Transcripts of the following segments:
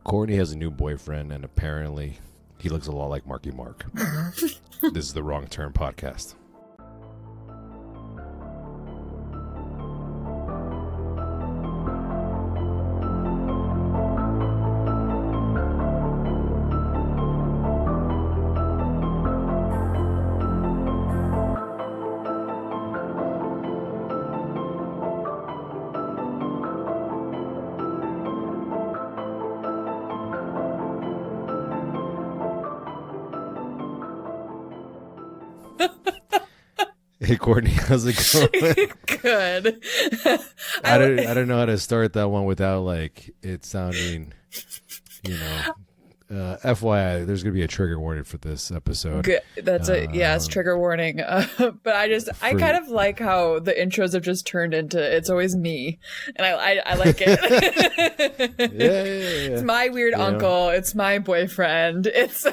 Courtney has a new boyfriend, and apparently he looks a lot like Marky Mark. This is the Wrong Turn podcast. Hey Courtney, how's it going? Good. I don't know how to start that one without like it sounding, FYI, there's gonna be a trigger warning for this episode. Good. That's it's trigger warning. But I kind of like how the intros have just turned into it's always me, and I like it. Yeah. It's my weird uncle. It's my boyfriend. It's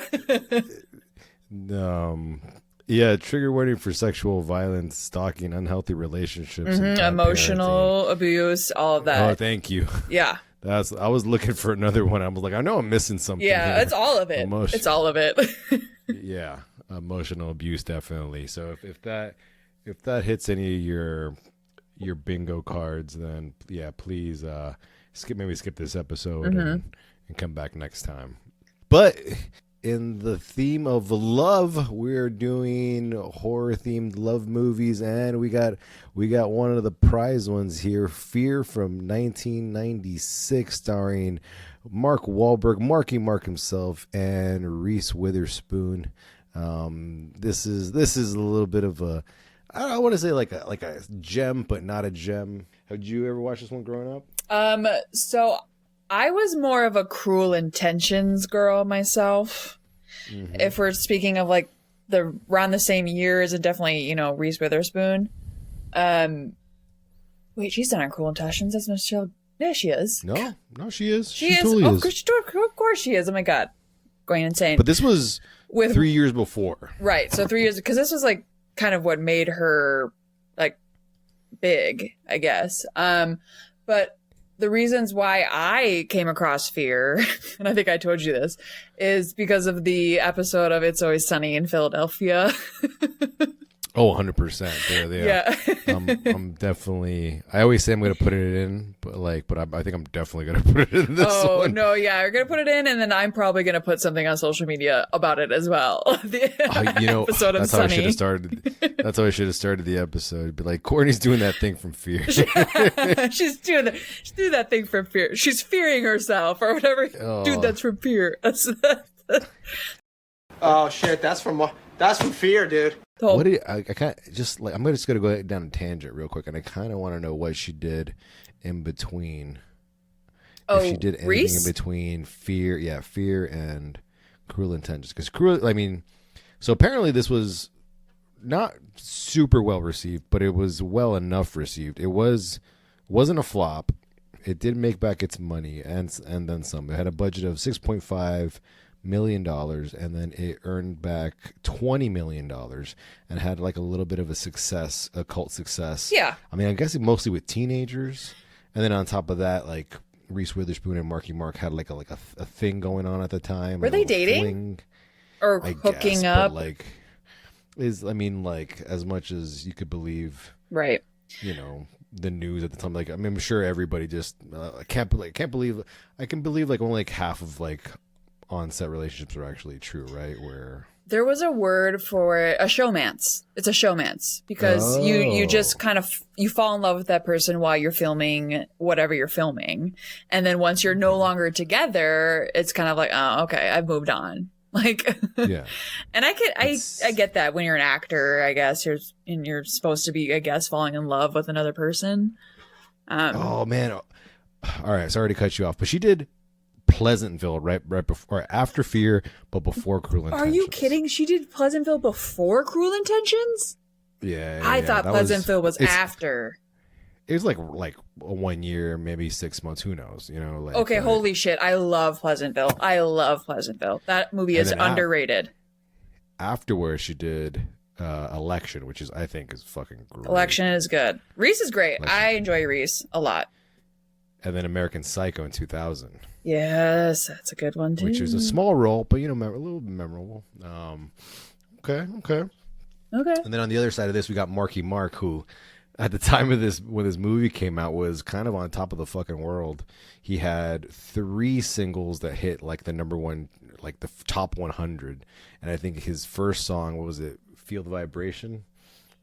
Yeah, trigger warning for sexual violence, stalking, unhealthy relationships, and bad emotional parenting. abuse, all of that. Oh, thank you. Yeah. I was looking for another one. I was like, I know I'm missing something. Yeah, here. it's all of it. It's all of it. Yeah, emotional abuse definitely. So if that hits any of your bingo cards, then yeah, please skip this episode and come back next time. But in the theme of love, we're doing horror-themed love movies, and we got one of the prize ones here, Fear from 1996, starring Mark Wahlberg, Marky Mark himself, and Reese Witherspoon. This is a little bit of a, I don't want to say like a gem, but not a gem. Had you ever watched this one growing up? So I was more of a Cruel Intentions girl myself. Mm-hmm. If we're speaking of like around the same years, and definitely, Reese Witherspoon. Wait, she's not on Cruel Intentions. That's Michelle. Yeah, she is. No, she is. She is. Totally is. Of course she is. Oh my God. Going insane. But this was 3 years before. Right. So 3 years, because this was like kind of what made her like big, I guess. But the reasons why I came across Fear, and I think I told you this, is because of the episode of It's Always Sunny in Philadelphia. Oh, 100%. Yeah. I'm definitely, I always say I'm going to put it in, but I think I'm definitely going to put it in this one. Oh, no, yeah. You're going to put it in, and then I'm probably going to put something on social media about it as well. Episode of that's Sunny. How I should have started. That's how I should have started the episode. Be like, Courtney's doing that thing from Fear. She's doing that thing from Fear. She's fearing herself or whatever. Oh. Dude, that's from Fear. Oh shit, that's from Fear, dude. What did I can't just like? I'm just gonna go down a tangent real quick, and I kind of want to know what she did in between. Oh, if she did anything Reese? in between Fear and Cruel Intentions, because so apparently this was not super well received, but it was well enough received. It wasn't a flop. It did make back its money and then some. It had a budget of $6.5 million, and then it earned back $20 million and had like a little bit of a cult success. Yeah. I mean, I guess mostly with teenagers, and then on top of that, like Reese Witherspoon and Marky Mark had like a thing going on at the time. Were they dating fling, or hooking up? But like as much as you could believe, right? The news at the time. Like I'm sure everybody just I can believe like only like half of like on-set relationships are actually true, right? Where there was a word for it, a showmance. It's a showmance because you just kind of you fall in love with that person while you're filming whatever you're filming, and then once you're no longer together, it's kind of like, oh, okay, I've moved on. Like, yeah. And I get that when you're an actor, I guess you're supposed to be, I guess, falling in love with another person. Oh man, all right, sorry to cut you off, but she did Pleasantville right before, after Fear, but before Cruel Intentions. Are you kidding? She did Pleasantville before Cruel Intentions? Yeah. I thought Pleasantville was after. It was like a 1 year, maybe 6 months. Who knows? Okay, holy shit! I love Pleasantville. That movie is underrated. Afterwards, she did Election, which I think is fucking great. Election is good. Reese is great. I enjoy Reese a lot. and then American Psycho in 2000. Yes, that's a good one too. Which is a small role, but a little memorable. Okay. And then on the other side of this, we got Marky Mark, who at the time of this, when this movie came out, was kind of on top of the fucking world. He had 3 singles that hit like the number one, like the top 100. And I think his first song, what was it? Feel the Vibration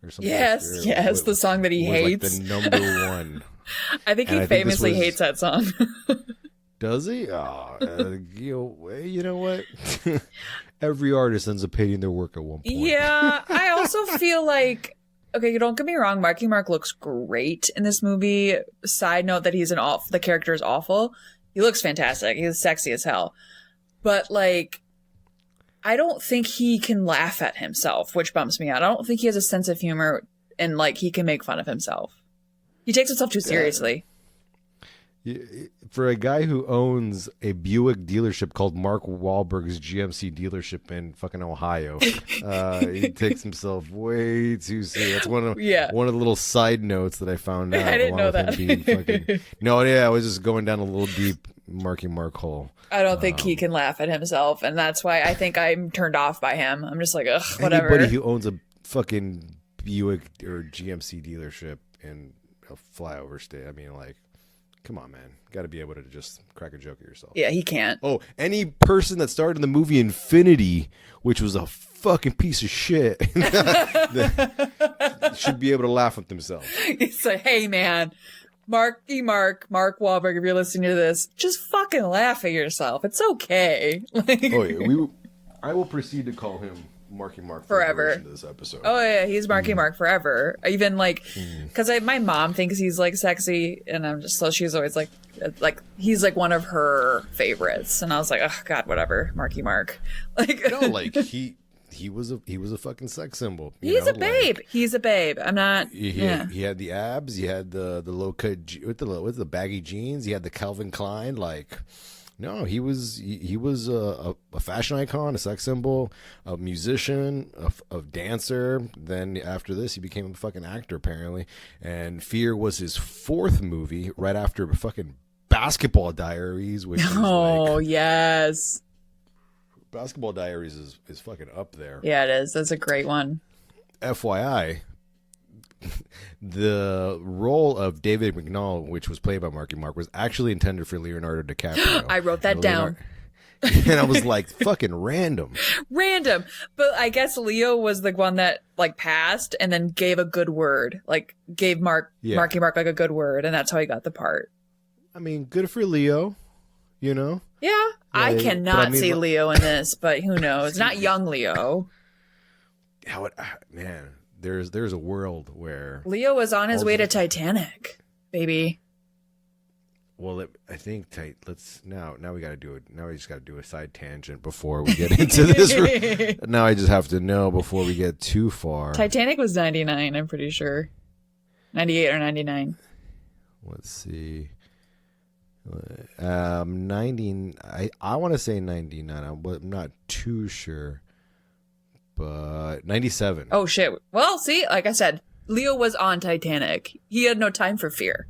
or something. Yes, the song that he hates. Like the number one. I think he famously hates that song. Does he? Oh, you know what? Every artist ends up hating their work at one point. Yeah, I also feel like, okay, don't get me wrong, Marky Mark looks great in this movie. Side note that the character is awful. He looks fantastic. He's sexy as hell. But like, I don't think he can laugh at himself, which bumps me out. I don't think he has a sense of humor and like he can make fun of himself. He takes himself too seriously. For a guy who owns a Buick dealership called Mark Wahlberg's GMC dealership in fucking Ohio, he takes himself way too serious. That's one of the little side notes that I found out. I didn't know that. I was just going down a little deep Marky Mark hole. I don't think he can laugh at himself, and that's why I think I'm turned off by him. I'm just like, ugh, whatever. Anybody who owns a fucking Buick or GMC dealership in a flyover state, I mean, like, come on, man. Got to be able to just crack a joke at yourself. Yeah, he can't. Oh, any person that starred in the movie Infinity, which was a fucking piece of shit, should be able to laugh at themselves. It's like, hey, man, Mark Wahlberg, if you're listening to this, just fucking laugh at yourself. It's okay. I will proceed to call him Marky Mark forever. This episode. Oh yeah, he's Marky Mark forever. Even like, because my mom thinks he's like sexy, and I'm just, so she's always like he's like one of her favorites, and I was like, oh god, whatever, Marky Mark. Like, no, like he was a fucking sex symbol. He's a babe. He's a babe. I'm not. He had the abs. He had the low cut with the baggy jeans. He had the Calvin Klein. Like, no, he was a fashion icon, a sex symbol, a musician, a dancer. Then after this, he became a fucking actor apparently. And Fear was his 4th movie, right after fucking Basketball Diaries, which yes. Basketball Diaries is fucking up there. Yeah, it is. That's a great one. FYI, the role of David McNall, which was played by Marky Mark, was actually intended for Leonardo DiCaprio. I wrote that down. And I was like, fucking random. But I guess Leo was the one that like passed and then gave a good word. Like gave Marky Mark like a good word, and that's how he got the part. I mean, good for Leo, you know? Yeah. I cannot see Leo in this, but who knows? Not young Leo. Man, there's a world where Leo was on his way to Titanic, baby. Well, I think now we got to do it. Now we just got to do a side tangent before we get into this. Now I just have to know before we get too far. Titanic was 99, I'm pretty sure. 98 or 99. Let's see. 90. I want to say 99. I'm not too sure. But 97. Oh shit. Well, see, like I said, Leo was on Titanic. He had no time for Fear.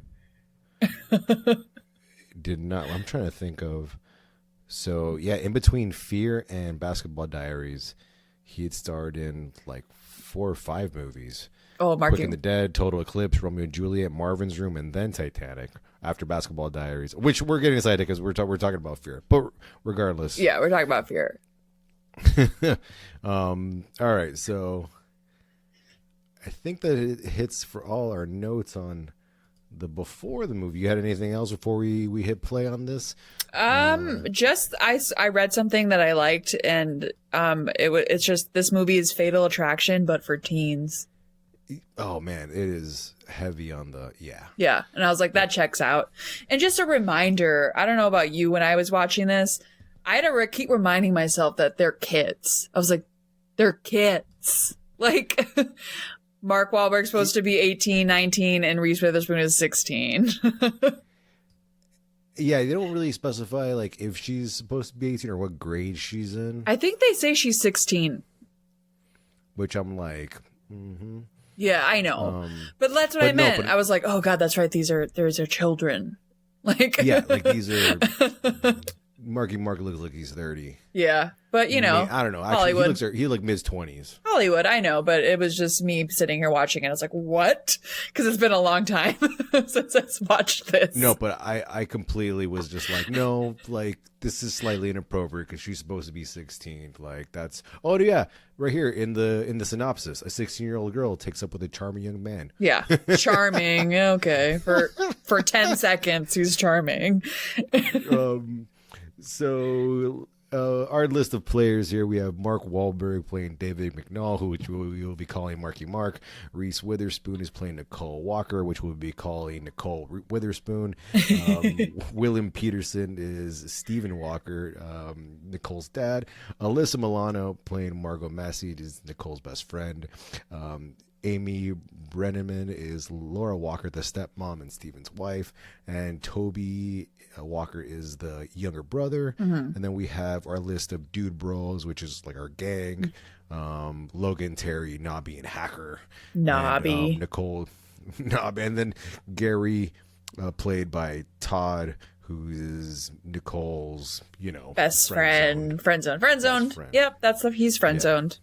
Did not. I'm trying to think of. So yeah, in between Fear and Basketball Diaries, he had starred in like 4 or 5 movies. Oh, Marky. Quick and the Dead, Total Eclipse, Romeo and Juliet, Marvin's Room, and then Titanic. After Basketball Diaries, which we're getting excited because we're talking about Fear. But regardless, yeah, we're talking about Fear. All right, so I think that it hits for all our notes on the before the movie. You had anything else before we hit play on this? Just I read something that I liked, and it's just this movie is Fatal Attraction, but for teens. Oh man, it is heavy on the yeah, and I was like, that checks out. And just a reminder, I don't know about you, when I was watching this, I had to keep reminding myself that they're kids. I was like, they're kids. Like, Mark Wahlberg's supposed to be 18, 19, and Reese Witherspoon is 16. Yeah, they don't really specify like if she's supposed to be 18 or what grade she's in. I think they say she's 16. Which I'm like, Yeah, I know. But that's what I meant. I was like, oh god, that's right. These are children. Like, Yeah, like these are Marky Mark looks like he's 30. Yeah, but you know, I don't know. Actually, Hollywood. he looks mid-20s. Hollywood, I know, but it was just me sitting here watching it. I was like, what? Because it's been a long time since I've watched this. No, but I completely was just like, no, like this is slightly inappropriate because she's supposed to be 16. Like that's yeah, right here in the synopsis, a 16-year-old girl takes up with a charming young man. Yeah, charming. Okay, for 10 seconds, he's charming. So our list of players here, we have Mark Wahlberg playing David McNall, which we will be calling Marky Mark. Reese Witherspoon is playing Nicole Walker, which we'll be calling Nicole Witherspoon. Willem Peterson is Stephen Walker, Nicole's dad. Alyssa Milano playing Margot Massey is Nicole's best friend. Amy Brenneman is Laura Walker, the stepmom and Stephen's wife, and Toby Walker is the younger brother. And then we have our list of dude bros, which is like our gang. Logan, Terry, Nobby, and Hacker. Nobby. And, Nicole, Nob, and then Gary, played by Todd, who is Nicole's, best friend zone. Yep, he's friend zoned.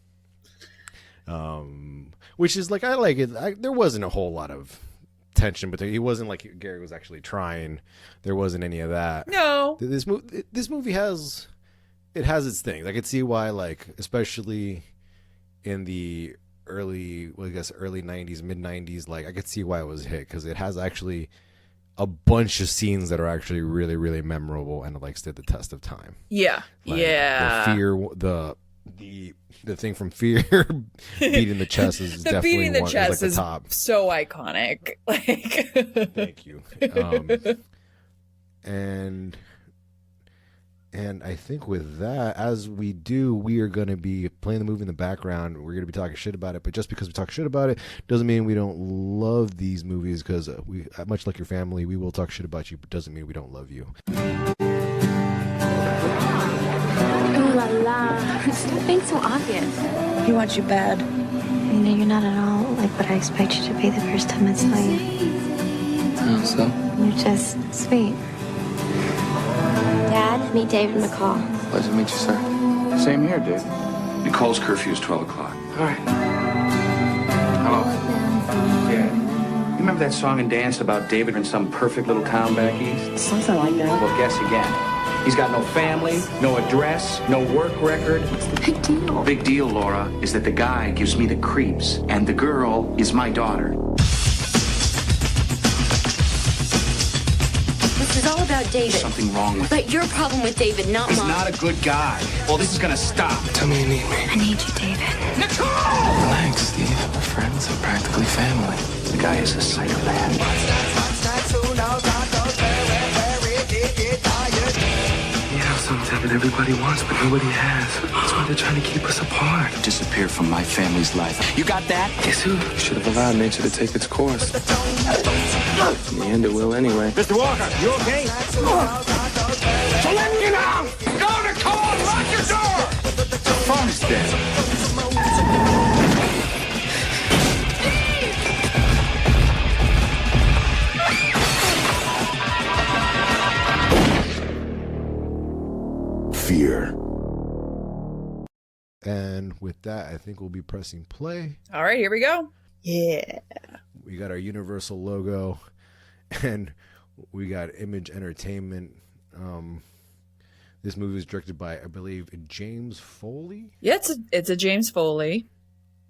Which is like, I like it. There wasn't a whole lot of tension, but he wasn't like Gary was actually trying. There wasn't any of that. No. This movie has its things. I could see why, like, especially in the early 90s, mid 90s, like I could see why it was a hit because it has actually a bunch of scenes that are actually really, really memorable and like stood the test of time. Yeah. Like, yeah. The fear, the thing from Fear beating the chest is the definitely beating the one, chest is is top. So iconic. Like, thank you. And I think with that, as we do, we are going to be playing the movie in the background. We're going to be talking shit about it, but just because we talk shit about it doesn't mean we don't love these movies. Because we, much like your family, we will talk shit about you, but doesn't mean we don't love you. Ooh la la. Stop being so obvious. He wants you bad. You know, you're not at all like what I expect you to be the first time I saw you. Oh, so? You're just sweet. Dad, meet David McCall. Pleasure to meet you, sir. Same here, dude. Nicole's curfew is 12 o'clock. All right. Hello. Yeah. You remember that song and dance about David in some perfect little town back east? Something like that. Well, guess again. He's got no family, no address, no work record. What's the big deal? Big deal, Laura, is that the guy gives me the creeps, and the girl is my daughter. This is all about David. Something wrong with But your problem with David, not He's mine. not a good guy. Well, this is gonna stop. Tell me you need me. I need you, David. Nicole! Relax, Steve. We're friends. We're practically family. The guy is a psychopath. We have something that everybody wants, but nobody has. That's why they're trying to keep us apart. Disappear from my family's life. You got that? Guess who? You should have allowed nature to take its course. In the end, it will anyway. Mr. Walker, you okay? So let me out! Go, Nicole! Lock your door! The phone is dead. Fear. And with that, I think we'll be pressing play. all right, here we go. Yeah. We got our Universal logo, and we got Image Entertainment. This movie was directed by, I believe, James Foley. Yeah, it's a James Foley.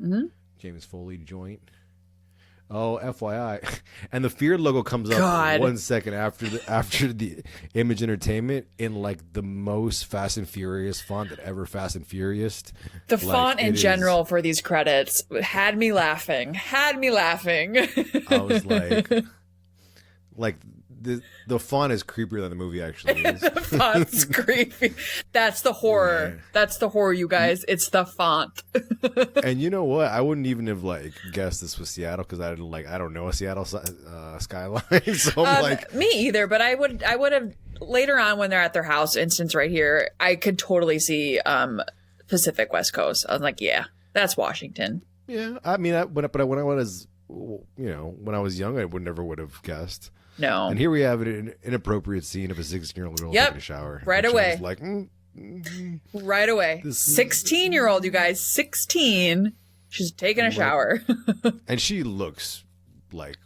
Mm-hmm. James Foley joint. Oh, FYI, and the Fear logo comes up God. 1 second after the Image Entertainment in like the most Fast and Furious font that ever Fast and Furious. The Like, font in it is- general for these credits had me laughing. I was like the font is creepier than the movie actually is. The font's creepy. That's the horror. Yeah. That's the horror, you guys. It's the font. And you know what? I wouldn't even have like guessed this was Seattle because I don't know a Seattle skyline. So I'm like, me either. But I would have later on when they're at their house. Instance right here, I could totally see Pacific West Coast. I was like, yeah, that's Washington. yeah. I mean, but when I was, when I was young, I never would have guessed. No. And here we have an inappropriate scene of a 16-year-old girl taking a shower. Right And away. she's like, right away. 16-year-old, you guys. 16. She's taking a shower. and she looks like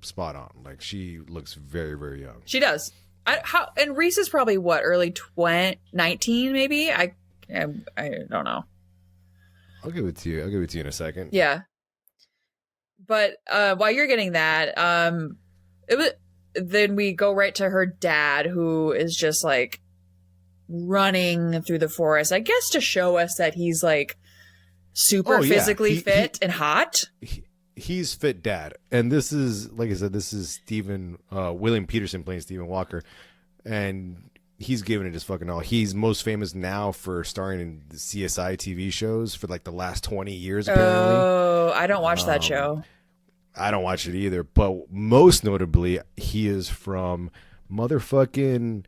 spot on. Like she looks very, very young. She does. And Reese is probably what, early 19 maybe? I don't know. I'll give it to you. I'll give it to you in a second. Yeah. But while you're getting that, then we go right to her dad, who is just like running through the forest, I guess to show us that he's like super physically fit and hot. He's fit dad. And this is, like I said, this is William Peterson playing Stephen Walker. And he's giving it his fucking all. He's most famous now for starring in the CSI TV shows for like the last 20 years, apparently. Oh, I don't watch that show. I don't watch it either. But most notably, he is from motherfucking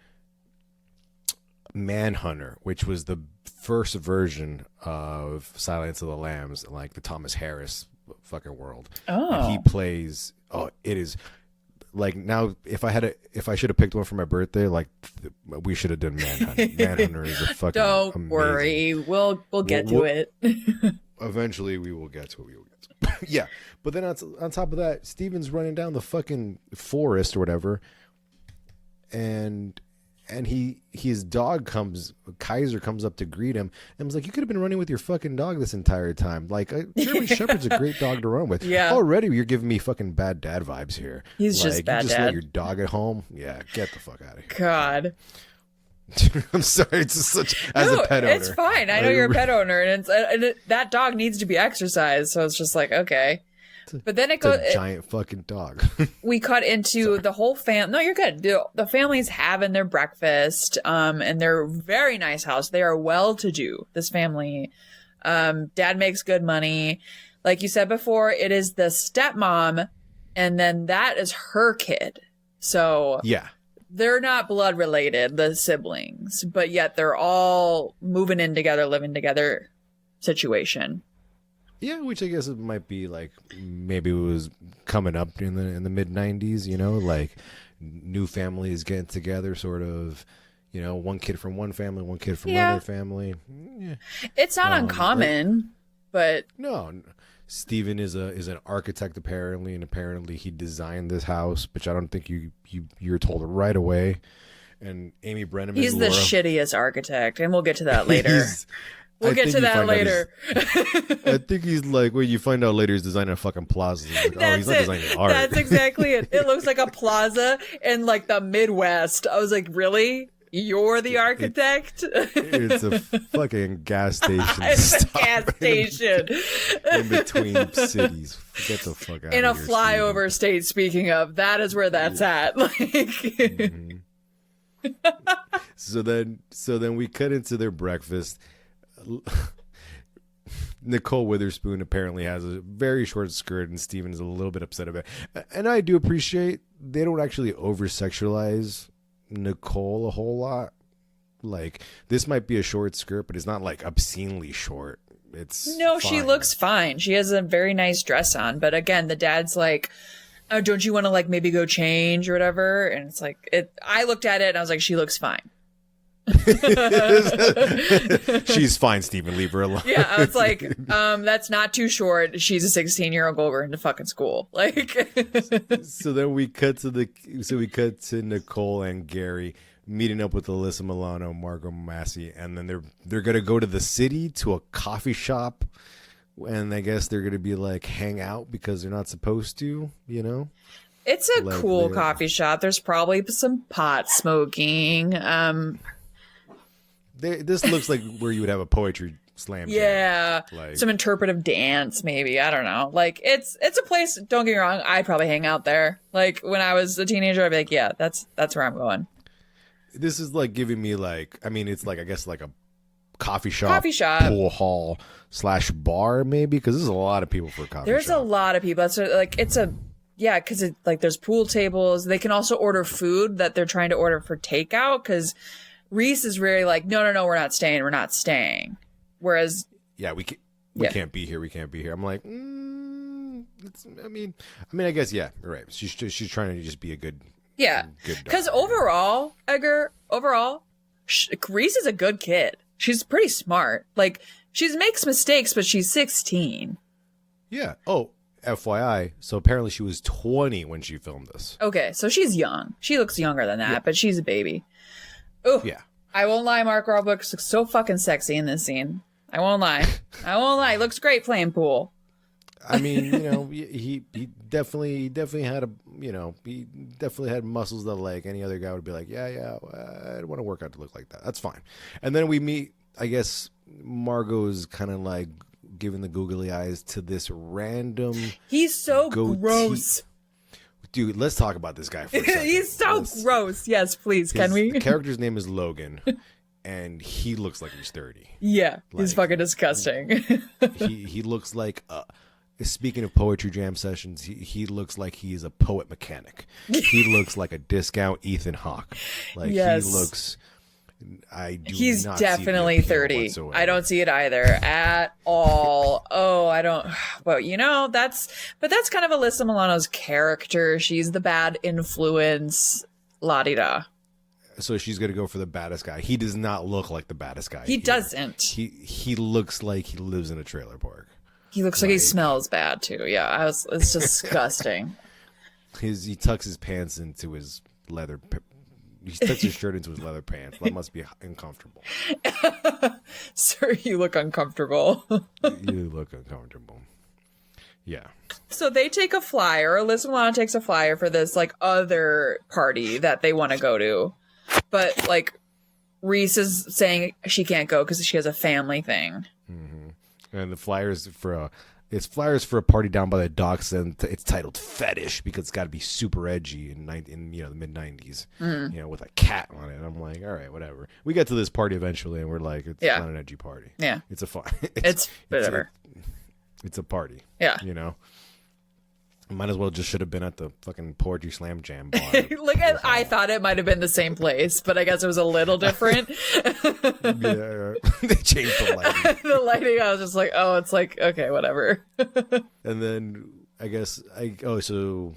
Manhunter, which was the first version of Silence of the Lambs, like the Thomas Harris fucking world. Oh. And he plays, it is like, now if I should have picked one for my birthday, like we should have done Manhunter. Manhunter is a fucking Don't amazing. worry. We'll get to it. Eventually we will get to it. Yeah. But then on top of that, Steven's running down the fucking forest or whatever. And his dog Kaiser comes up to greet him and was like, you could have been running with your fucking dog this entire time. Like, German Shepherd's a great dog to run with. Yeah. Already you're giving me fucking bad dad vibes here. He's like, just bad you just dad. let your dog at home. Yeah, get the fuck out of here. God. I'm sorry. It's just such, as a pet owner. It's fine. I know you're a pet owner, and that dog needs to be exercised. So it's just like, okay. But then it goes. It's a giant fucking dog. We cut into the whole fam. No, you're good. The family's having their breakfast, and their very nice house. They are well to do. This family, dad makes good money. Like you said before, it is the stepmom, and then that is her kid. So yeah. They're not blood related, the siblings, but yet they're all moving in together, living together situation. Yeah, which I guess it might be like maybe it was coming up in the mid 90s, you know, like new families getting together, sort of, you know, one kid from one family, one kid from another family. Yeah. It's not uncommon, but no. Steven is an architect apparently, and apparently he designed this house, which I don't think you're told right away. And Amy Brenneman, he's the shittiest architect, and we'll get to that later. We'll get to that later. I think he's like, well, you find out later he's designing a fucking plaza. Like, he's not designing art. That's exactly it. It looks like a plaza in like the Midwest. I was like, really? You're the architect? It's a fucking gas station. It's a gas station. In between cities. Get the fuck out of here. In a flyover state, speaking of. That is where that's at. Like... Mm-hmm. So then we cut into their breakfast. Nicole Witherspoon apparently has a very short skirt, and Steven is a little bit upset about it. And I do appreciate they don't actually over-sexualize Nicole a whole lot. Like, this might be a short skirt, but it's not like obscenely short. It's no, fine. she looks fine. She has a very nice dress on. But again, the dad's like, oh, don't you want to like maybe go change or whatever? And it's like, I looked at it and I was like, she looks fine. She's fine, Steven. Leave her alone. Yeah, I was like, that's not too short. She's a 16-year-old going to fucking school. Like, so then we cut to Nicole and Gary meeting up with Alyssa Milano, Margot Massey, and then they're gonna go to the city to a coffee shop, and I guess they're gonna be like hang out because they're not supposed to, you know. It's a like, cool coffee shop. There's probably some pot smoking. This looks like where you would have a poetry slam. Yeah, like, some interpretive dance, maybe. I don't know. Like it's a place. Don't get me wrong. I'd probably hang out there. Like when I was a teenager, I'd be like, yeah, that's where I'm going. This is like giving me like, I mean, it's like I guess like a coffee shop, pool hall / bar maybe, because there's a lot of people for a coffee. There's shop. a lot of people. That's like it's a. Yeah, because like there's pool tables. They can also order food that they're trying to order for takeout. Because Reese is really like, no, we're not staying. We're not staying. Whereas, yeah, we can't be here. We can't be here. I'm like, I guess yeah, you're right. She's trying to just be a good good because daughter. overall, Reese is a good kid. She's pretty smart. Like she makes mistakes, but she's 16. Yeah. Oh, FYI. So apparently she was 20 when she filmed this. Okay, so she's young. She looks younger than that, but she's a baby. Oh, yeah. I won't lie. Mark Wahlberg looks so fucking sexy in this scene. I won't lie. He looks great playing pool. I mean, he definitely had he definitely had muscles that like any other guy would be like, yeah, I want to work out to look like that. That's fine. And then we meet, I guess Margot's kind of like giving the googly eyes to this random. He's so goatee. Gross. Dude, let's talk about this guy for a second. He's so gross. Yes, please. Can we? The character's name is Logan, and he looks like he's 30. Yeah, he's fucking disgusting. he looks like speaking of poetry jam sessions, he looks like he's a poet mechanic. He looks like a discount Ethan Hawke. Like yes. He looks. He's not definitely 30. whatsoever. I don't see it either at all. Oh, I don't. Well, that's kind of Alyssa Milano's character. She's the bad influence. La-di-da. So she's gonna go for the baddest guy. He does not look like the baddest guy. He doesn't. He looks like he lives in a trailer park. He looks like he smells bad too. Yeah, it's disgusting. He tucks his pants into his leather. He tucks his shirt into his leather pants. That must be uncomfortable. Sir, you look uncomfortable. You look uncomfortable. Yeah. So they take a flyer. Alyssa Milano takes a flyer for this like other party that they want to go to, but like Reese is saying she can't go because she has a family thing. Mm-hmm. And the flyers for a party down by the docks, and it's titled Fetish because it's got to be super edgy in the mid 90s, with a cat on it. And I'm like, all right, whatever. We get to this party eventually, and we're like, it's not an edgy party. Yeah, it's a fun. It's whatever. It's a party. Yeah, Might as well just should have been at the fucking Poetry Slam Jam bar. I thought it might have been the same place, but I guess it was a little different. Yeah, they changed the lighting. The lighting, I was just like, oh, it's like, okay, whatever. And then I guess so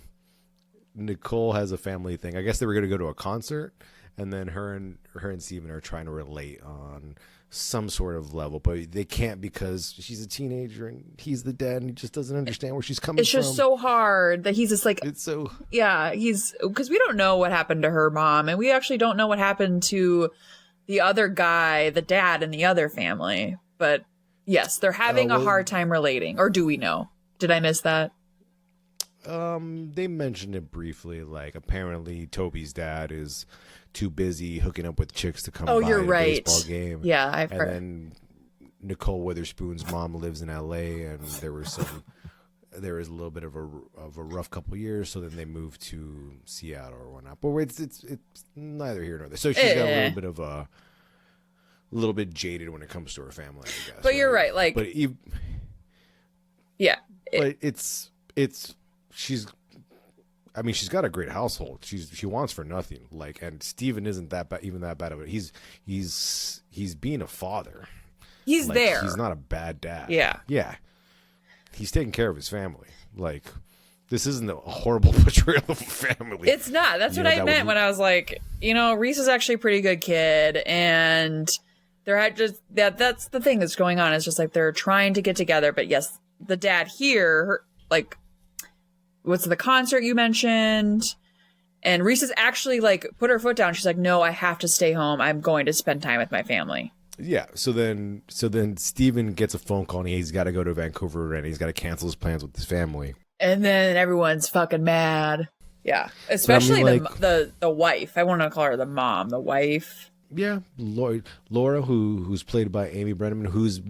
Nicole has a family thing. I guess they were going to go to a concert, and then her and Steven are trying to relate on some sort of level, but they can't because she's a teenager and he's the dad, and he just doesn't understand where she's coming from. It's just so hard that he's just like, it's so, yeah, because we don't know what happened to her mom, and we actually don't know what happened to the other guy, the dad in the other family. But yes, they're having a hard time relating. Or do we know? Did I miss that? They mentioned it briefly. Like apparently Toby's dad is too busy hooking up with chicks to come by you're a right. baseball game. Yeah, I've heard. And then Nicole Witherspoon's mom lives in L.A. and there was a little bit of a rough couple years. So then they moved to Seattle or whatnot. But it's neither here nor there. So she's got a little bit jaded when it comes to her family, I guess. But you're right. Like, but she's got a great household. She wants for nothing. Like, and Steven isn't that bad, even that bad of it. He's being a father. He's there. He's not a bad dad. Yeah. Yeah. He's taking care of his family. Like, this isn't a horrible portrayal of a family. It's not. That's what I meant when I was like, Reese is actually a pretty good kid, and that's the thing that's going on. It's just like they're trying to get together, but yes, the dad here, like, what's the concert you mentioned? And Reese has actually like put her foot down. She's like, no, I have to stay home. I'm going to spend time with my family. Yeah. So then Steven gets a phone call and he's got to go to Vancouver and he's got to cancel his plans with his family. And then everyone's fucking mad. Yeah. Especially the wife. I want to call her the mom, the wife. Yeah. Laura, who's played by Amy Brenneman, who's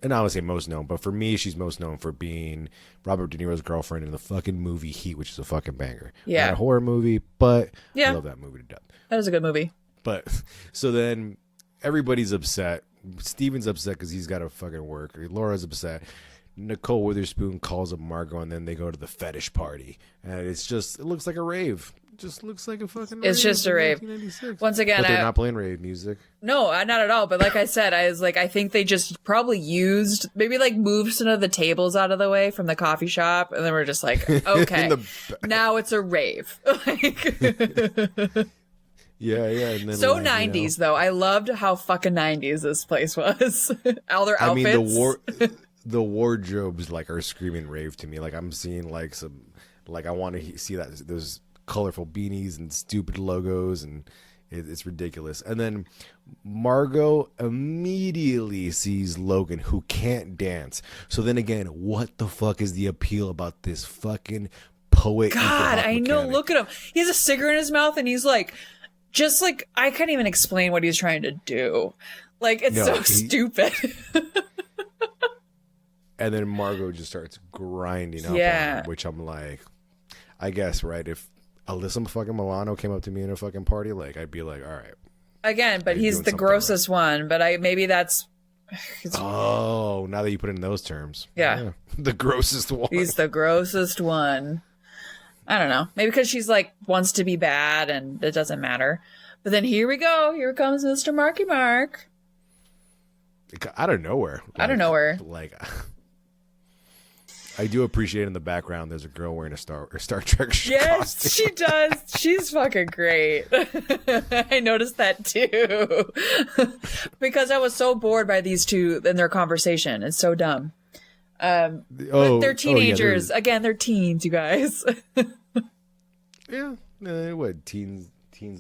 and I would say most known, but for me, she's most known for being Robert De Niro's girlfriend in the fucking movie Heat, which is a fucking banger. Yeah. Not a horror movie, but I love that movie to death. That is a good movie. But so then everybody's upset. Steven's upset because he's got to fucking work. Laura's upset. Nicole Witherspoon calls up Margot, and then they go to the fetish party, and it looks like a rave. It just looks like a fucking rave. It's just a rave. Once again, but they're not playing rave music. No, not at all. But like I said, I was like, I think they just probably maybe like moved some of the tables out of the way from the coffee shop, and then we're just like, okay, now it's a rave. Yeah. And then so 90s though. I loved how fucking 90s this place was. All their outfits. I mean, the wardrobes like are screaming rave to me. Like I'm seeing like some, like I want to see that those colorful beanies and stupid logos, and it's ridiculous. And then Margot immediately sees Logan, who can't dance. So then again, what the fuck is the appeal about this fucking poet? God, I know. Look at him. He has a cigarette in his mouth, and he's like, just like, I can't even explain what he's trying to do. Like, it's stupid. And then Margot just starts grinding up on him, which I'm like, I guess, right? If Alyssa fucking Milano came up to me in a fucking party, like, I'd be like, all right. Again, but he's the grossest one. But maybe that's... Oh, now that you put it in those terms. Yeah. The grossest one. He's the grossest one. I don't know. Maybe because she's like wants to be bad and it doesn't matter. But then here we go. Here comes Mr. Marky Mark. Out of nowhere. Out of nowhere. Like, I do appreciate in the background there's a girl wearing a Star Trek costume. Yes, she does. She's fucking great. I noticed that too. Because I was so bored by these two and their conversation. It's so dumb. But they're teenagers. Again, they're teens, you guys. Yeah. What, teens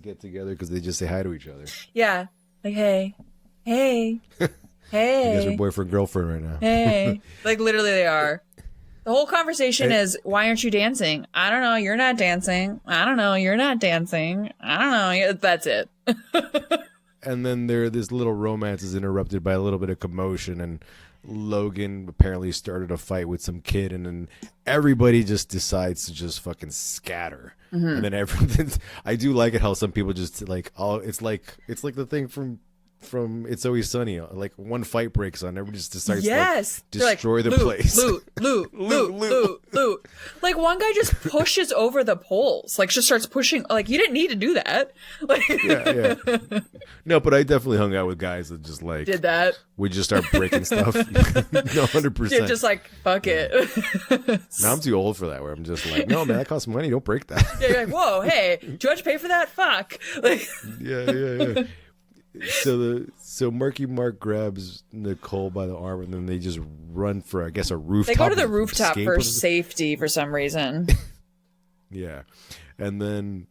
get together because they just say hi to each other. Yeah. Like, hey. Hey. Hey. You guys are boyfriend, girlfriend right now. Hey. Like, literally they are. The whole conversation is, why aren't you dancing? I don't know. You're not dancing. I don't know. You're not dancing. I don't know. That's it. And then this little romance is interrupted by a little bit of commotion, and Logan apparently started a fight with some kid, and then everybody just decides to just fucking scatter. Mm-hmm. And then everything. I do like it how some people just like, it's like the thing from It's Always Sunny. Like one fight breaks on, everybody just decides to destroy the place. Loot. Like one guy just pushes over the poles. Like just starts pushing. Like you didn't need to do that. Like yeah. No, but I definitely hung out with guys that just like did that. We just start breaking stuff. No, 100%. You're just like fuck it. Now I'm too old for that. Where I'm just like, no man, that costs money. Don't break that. Yeah, you're like, whoa, hey, do you have to pay for that? Fuck. Like yeah. So Marky Mark grabs Nicole by the arm, and then they just run for, I guess, a rooftop. They go to the rooftop for safety for some reason. Yeah, and then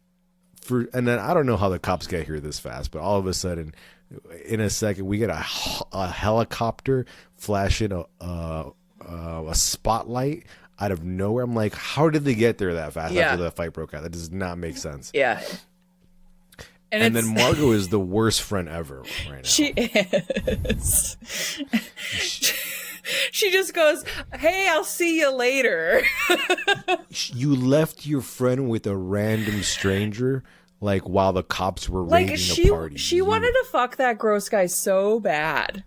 I don't know how the cops get here this fast, but all of a sudden, in a second, we get a helicopter flashing a spotlight out of nowhere. I'm like, how did they get there that fast after the fight broke out? That does not make sense. Yeah. And then Margot is the worst friend ever right now. She is. She just goes, hey, I'll see you later. You left your friend with a random stranger, like, while the cops were raiding a party. She wanted to fuck that gross guy so bad.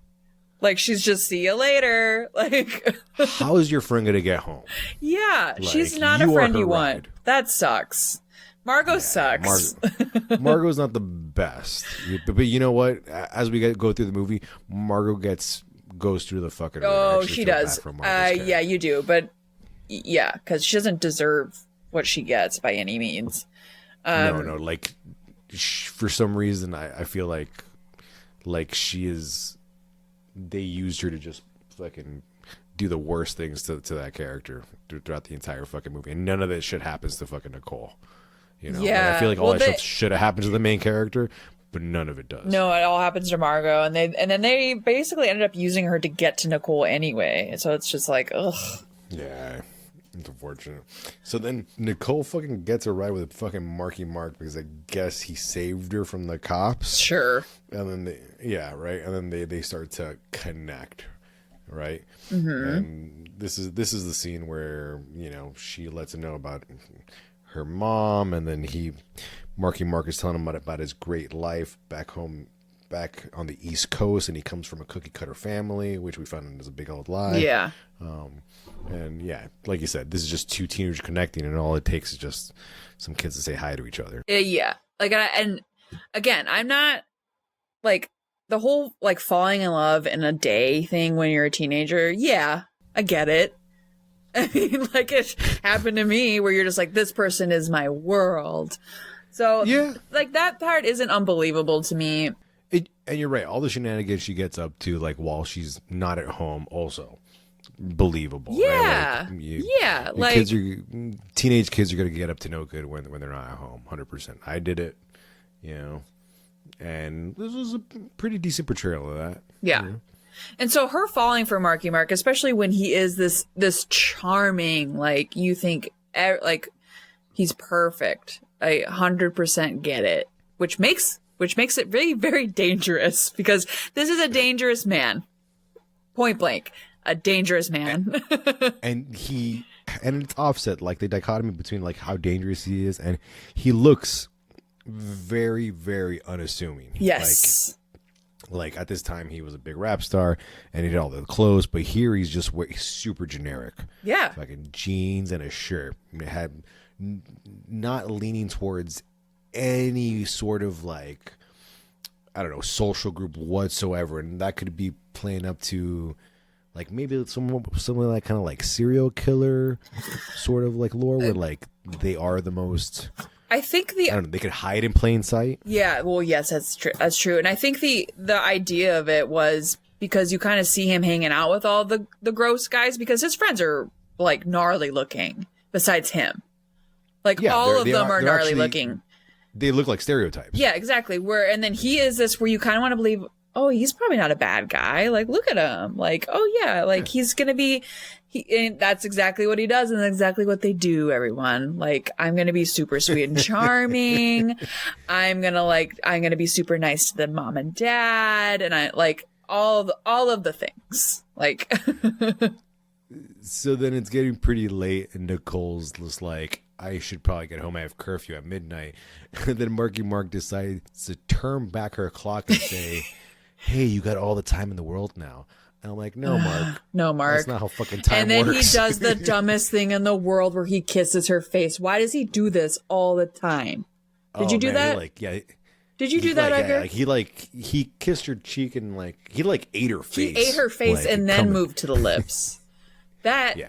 Like, she's just, see you later. Like, how is your friend going to get home? Yeah, like, she's not a friend you want. That sucks. Margot sucks. Margot's not the best, but you know what? As we go through the movie, Margot goes through the fucking. Oh, she does. Yeah, you do, but yeah, because she doesn't deserve what she gets by any means. No. Like, for some reason, I feel like she is. They used her to just fucking do the worst things to that character throughout the entire fucking movie, and none of that shit happens to fucking Nicole. You know, yeah. Like, I feel like all that shit should have happened to the main character, but none of it does. No, it all happens to Margot, and then they basically ended up using her to get to Nicole anyway. So it's just like, ugh. Yeah, it's unfortunate. So then Nicole fucking gets a ride with fucking Marky Mark because I guess he saved her from the cops. Sure. And then And then they start to connect, right? Mm-hmm. And this is the scene where, you know, she lets him know about her mom, and then Marky Mark is telling him about his great life back home back on the East Coast, and he comes from a cookie cutter family, which we found is a big old lie. Yeah. And yeah, like you said, this is just two teenagers connecting, and all it takes is just some kids to say hi to each other. Yeah. Like, and again, I'm not like the whole like falling in love in a day thing when you're a teenager. Yeah, I get it. I mean, like it happened to me where you're just like, this person is my world. So yeah, like that part isn't unbelievable to me. And you're right. All the shenanigans she gets up to, like while she's not at home, also believable. Yeah, right? Like, teenage kids are gonna get up to no good when they're not at home. 100%. I did it, and this was a pretty decent portrayal of that. Yeah. And so her falling for Marky Mark, especially when he is this charming, like you think like he's perfect. I 100% get it, which makes it really very dangerous because this is a dangerous man. Point blank, a dangerous man. and it's offset, like the dichotomy between like how dangerous he is, and he looks very, very unassuming. Yes. Like at this time he was a big rap star and he had all the clothes, but here he's just super generic. Yeah. Fucking jeans and a shirt. It had not leaning towards any sort of like, I don't know, social group whatsoever. And that could be playing up to like maybe something like kind of like serial killer sort of like lore where like they are the most... I think I don't know, they could hide in plain sight. Yeah, well, yes, that's true. That's true. And I think the idea of it was because you kind of see him hanging out with all the gross guys because his friends are like gnarly looking besides him. Like all of them are gnarly actually, looking. They look like stereotypes. Yeah, exactly. And then he is this where you kind of want to believe, oh, he's probably not a bad guy. Like, look at him. Like, oh yeah, like he's going to be, and that's exactly what he does. And that's exactly what they do, everyone. Like, I'm going to be super sweet and charming. I'm going to be super nice to the mom and dad. And I like all of the things. Like, so then it's getting pretty late and Nicole's just like, I should probably get home. I have curfew at midnight. And then Marky Mark decides to turn back her clock and say, hey, you got all the time in the world now. And I'm like, no, Mark. No, Mark. That's not how fucking time works. And then he does the dumbest thing in the world where he kisses her face. Why does he do this all the time? Did you do that? Did you do that, Edgar? Yeah, he kissed her cheek and he ate her face. He ate her face and then moved to the lips.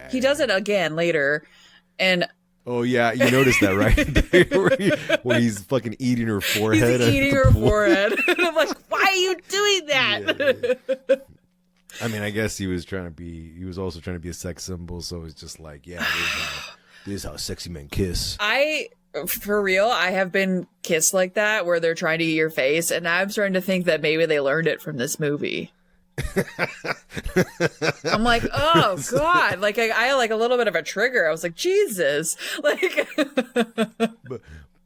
He does it again later. And oh yeah, you noticed that, right? where he's fucking eating her forehead. He's eating her forehead. And I'm like, why are you doing that? Yeah. I mean, I guess he was also trying to be a sex symbol, so it's just like, yeah, this is how sexy men kiss. For real, I have been kissed like that where they're trying to eat your face, and I'm starting to think that maybe they learned it from this movie. I'm like, oh god, like I had like a little bit of a trigger. I was like, Jesus, like.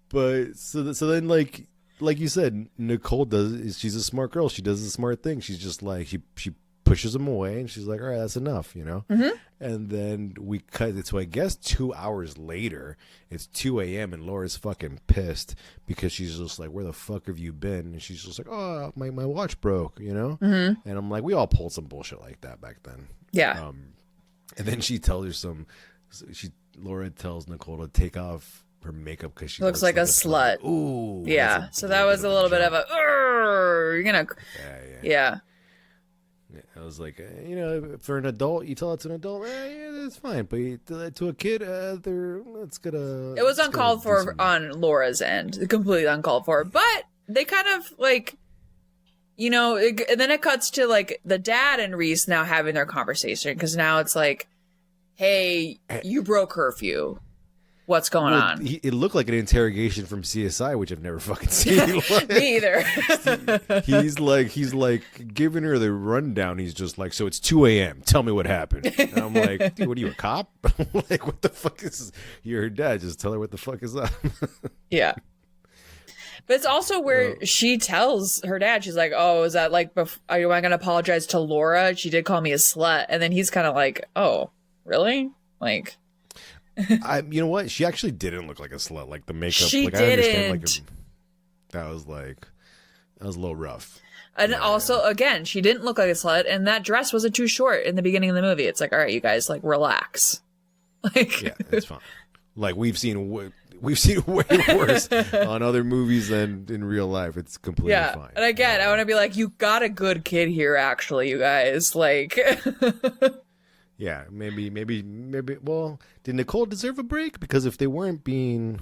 but so then like you said, Nicole she's a smart girl. She does a smart thing. She's just like she pushes him away and she's like, all right, that's enough, Mm-hmm. And then we cut it. So I guess 2 hours later, it's 2 a.m. and Laura's fucking pissed because she's just like, where the fuck have you been? And she's just like, oh, my watch broke, Mm-hmm. And I'm like, we all pulled some bullshit like that back then. Yeah. And then she tells her Laura tells Nicole to take off her makeup because she looks like a slut. Ooh. Yeah. So that was a little bit of a, you're going to, yeah. I was like, for an adult, you tell it to an adult, yeah, that's fine. But to a kid, it's gonna. It was uncalled for on Laura's end, completely uncalled for. But they kind of like, and then it cuts to like the dad and Reese now having their conversation because now it's like, hey, you broke curfew. What's going on? It looked like an interrogation from CSI, which I've never fucking seen. Me either. he's like giving her the rundown. He's just like, so it's 2 a.m. Tell me what happened. And I'm like, dude, what are you, a cop? Like, what the fuck is? You're her dad. Just tell her what the fuck is up. Yeah. But it's also where she tells her dad, she's like, oh, is that like, am I going to apologize to Laura? She did call me a slut. And then he's kind of like, oh, really? Like. You know what? She actually didn't look like a slut. Like the makeup. She like, didn't. I understand. Like that was like That was a little rough. And also, again, she didn't look like a slut, and that dress wasn't too short in the beginning of the movie. It's like, all right, you guys, like, relax. Like, yeah, it's fine. Like we've seen way worse on other movies than in real life. It's completely fine. And again, I want to be like, you got a good kid here, actually, you guys. Like, yeah, maybe. Well, did Nicole deserve a break? Because if they weren't being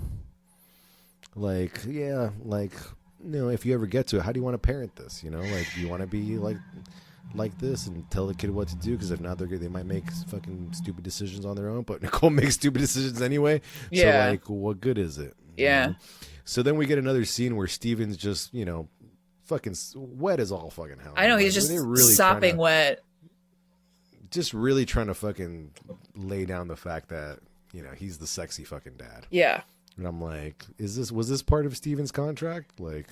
like, if you ever get to it, how do you want to parent this? You know, like, do you want to be like this and tell the kid what to do? Because if not, they might make fucking stupid decisions on their own. But Nicole makes stupid decisions anyway. Yeah. So, like, what good is it? yeah. You know? So then we get another scene where Steven's just, fucking wet as all fucking hell. I know, he's just sopping wet. Just really trying to fucking lay down the fact that, he's the sexy fucking dad. Yeah. And I'm like, was this part of Steven's contract? Like,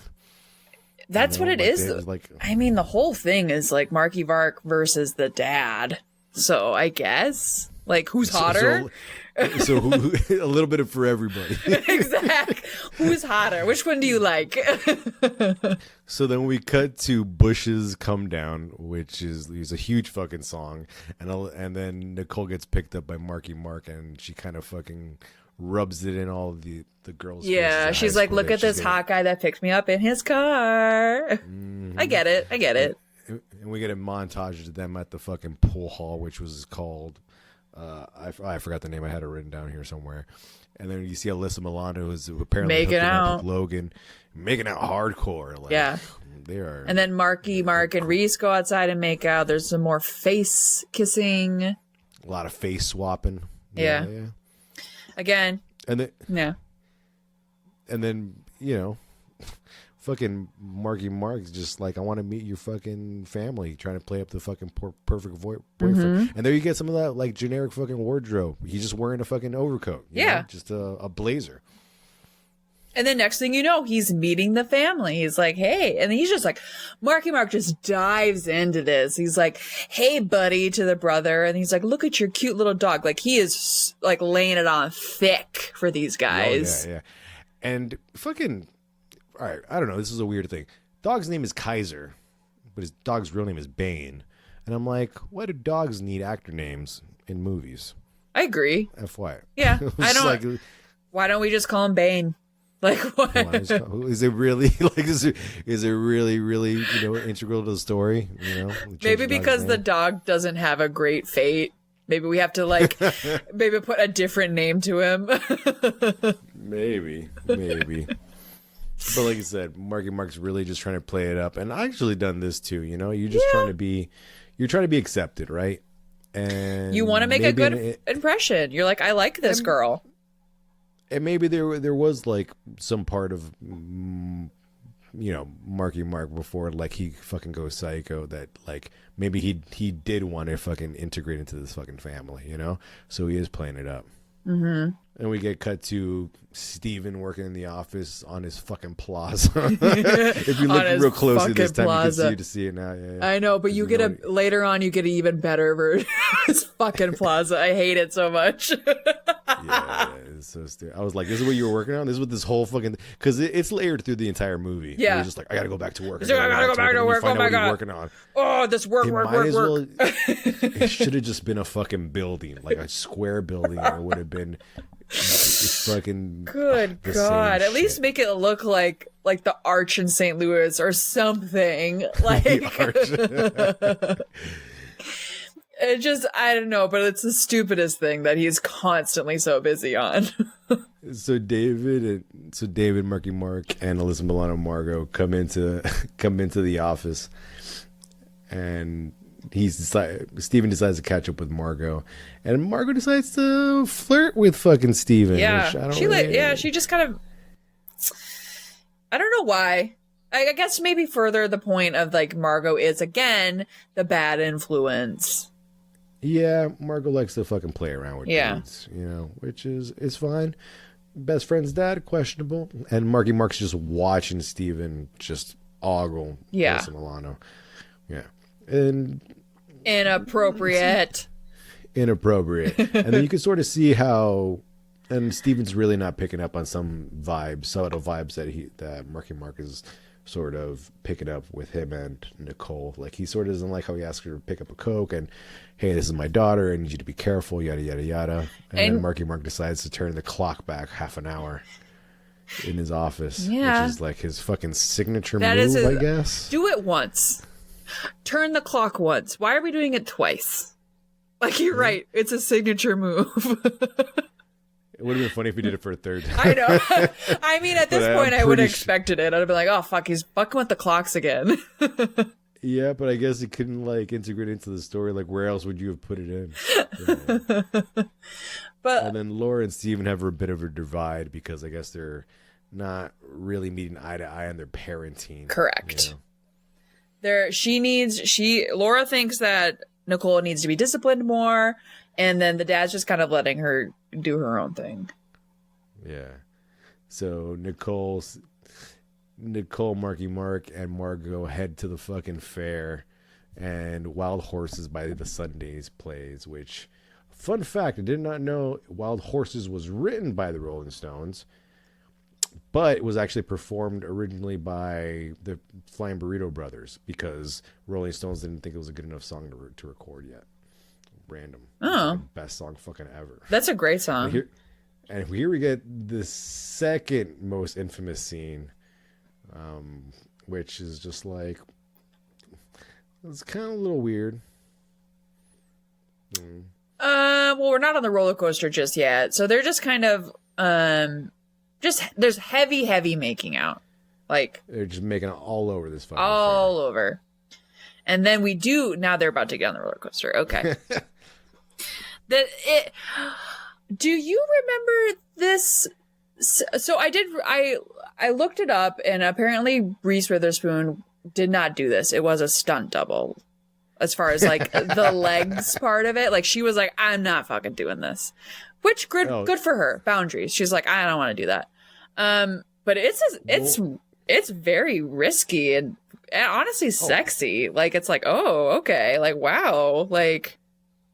that's what it is. Like, I mean, the whole thing is like Marky Mark versus the dad. So I guess, like, who's hotter? So who, a little bit of for everybody. Exactly. Who's hotter? Which one do you like? So then we cut to Bushes Come Down, which is a huge fucking song, and then Nicole gets picked up by Marky Mark, and she kind of fucking rubs it in all the girls. Yeah, she's like, look at this hot guy that picked me up in his car. Mm-hmm. I get it. And we get a montage of them at the fucking pool hall, which was called I forgot the name. I had it written down here somewhere. And then you see Alyssa Milano, who's apparently making out with Logan, making out hardcore. Like, yeah, they are. And then Marky Mark and Reese go outside and make out. There's some more face kissing. A lot of face swapping. Yeah. Again. And then. Yeah. And then fucking Marky Mark's just like, I want to meet your fucking family, trying to play up the fucking perfect boyfriend. Mm-hmm. And there you get some of that like generic fucking wardrobe. He's just wearing a fucking overcoat. You know? Just a blazer. And then next thing you know, he's meeting the family. He's like, hey. And he's just like, Marky Mark just dives into this. He's like, hey, buddy, to the brother. And he's like, look at your cute little dog. Like, he is like laying it on thick for these guys. Oh, yeah. And fucking, all right, I don't know. This is a weird thing. Dog's name is Kaiser, but his dog's real name is Bane. And I'm like, why do dogs need actor names in movies? I agree. FY. Yeah. I don't. Like, why don't we just call him Bane? Like, what? Is it really like? Is it really integral to the story? Maybe because the dog doesn't have a great fate. Maybe we have to like maybe put a different name to him. Maybe. But like I said, Marky Mark's really just trying to play it up, and I actually done this too. You're just trying to be accepted, right? And you want to make a good impression. You're like, I like this girl. And maybe there was like some part of Marky Mark before like he fucking goes psycho that like maybe he did want to fucking integrate into this fucking family, so he is playing it up. Mm-hmm. And we get cut to Steven working in the office on his fucking plaza. If you look real closely this time, you can see it now. Yeah. I know, but later on you get an even better version of his fucking plaza. I hate it so much. Yeah, it's so stupid. I was like, this is what you were working on? This is what this whole fucking... Because it's layered through the entire movie. Yeah. You're just like, I gotta go back to work. I gotta go back to work. Oh my God. Working on. Oh, this work. It should have just been a fucking building, like a square building. It would have been... fucking good God, at least make it look like the Arch in St. Louis or something. Like it just, I don't know, but it's the stupidest thing that he's constantly so busy on. So David, Marky Mark, and Alyssa Milano Margot come into the office, and Steven decides to catch up with Margot, and Margot decides to flirt with fucking Steven. Yeah, she just kind of, I don't know why. I guess maybe further the point of like Margot is again the bad influence. Yeah, Margot likes to fucking play around with dudes, which is fine. Best friend's dad, questionable, and Marky Mark's just watching Steven just ogle Alyssa Milano. Yeah. And inappropriate. And then you can sort of see how, and Steven's really not picking up on some subtle vibes that Marky Mark is sort of picking up with him and Nicole. Like, he sort of doesn't like how he asks her to pick up a Coke and, hey, this is my daughter, I need you to be careful, yada, yada, yada. And then Marky Mark decides to turn the clock back half an hour in his office, which is like his fucking signature move, I guess. Do it once. Turn the clock once. Why are we doing it twice? Like, you're right. It's a signature move. It would have been funny if he did it for a third time. I know. I mean, at this point, I would have expected it. I'd have been like, oh, fuck, he's fucking with the clocks again. Yeah, but I guess it couldn't, like, integrate into the story. Like, where else would you have put it in? Yeah. But and then Laura and Steven have a bit of a divide because I guess they're not really meeting eye to eye on their parenting. Correct. Laura thinks that Nicole needs to be disciplined more, and then the dad's just kind of letting her do her own thing. Yeah. So Nicole, Marky Mark, and Margot head to the fucking fair, and Wild Horses by the Sundays plays, which, fun fact, I did not know Wild Horses was written by the Rolling Stones, but it was actually performed originally by the Flying Burrito Brothers because Rolling Stones didn't think it was a good enough song to record yet. Random. Oh. Best song fucking ever. That's a great song. And here we get the second most infamous scene, which is just like, it's kind of a little weird. Well, we're not on the roller coaster just yet, so they're just kind of there's heavy making out, like they're just making it all over this fucking all over. And then now they're about to get on the roller coaster. Okay. Do you remember this? So I looked it up, and apparently Reese Witherspoon did not do this. It was a stunt double. As far as like the legs part of it, like she was like, I'm not fucking doing this, which good for her. Boundaries. She's like, I don't want to do that. But it's very risky and honestly sexy. Like, it's like, oh, okay. Like, wow. Like,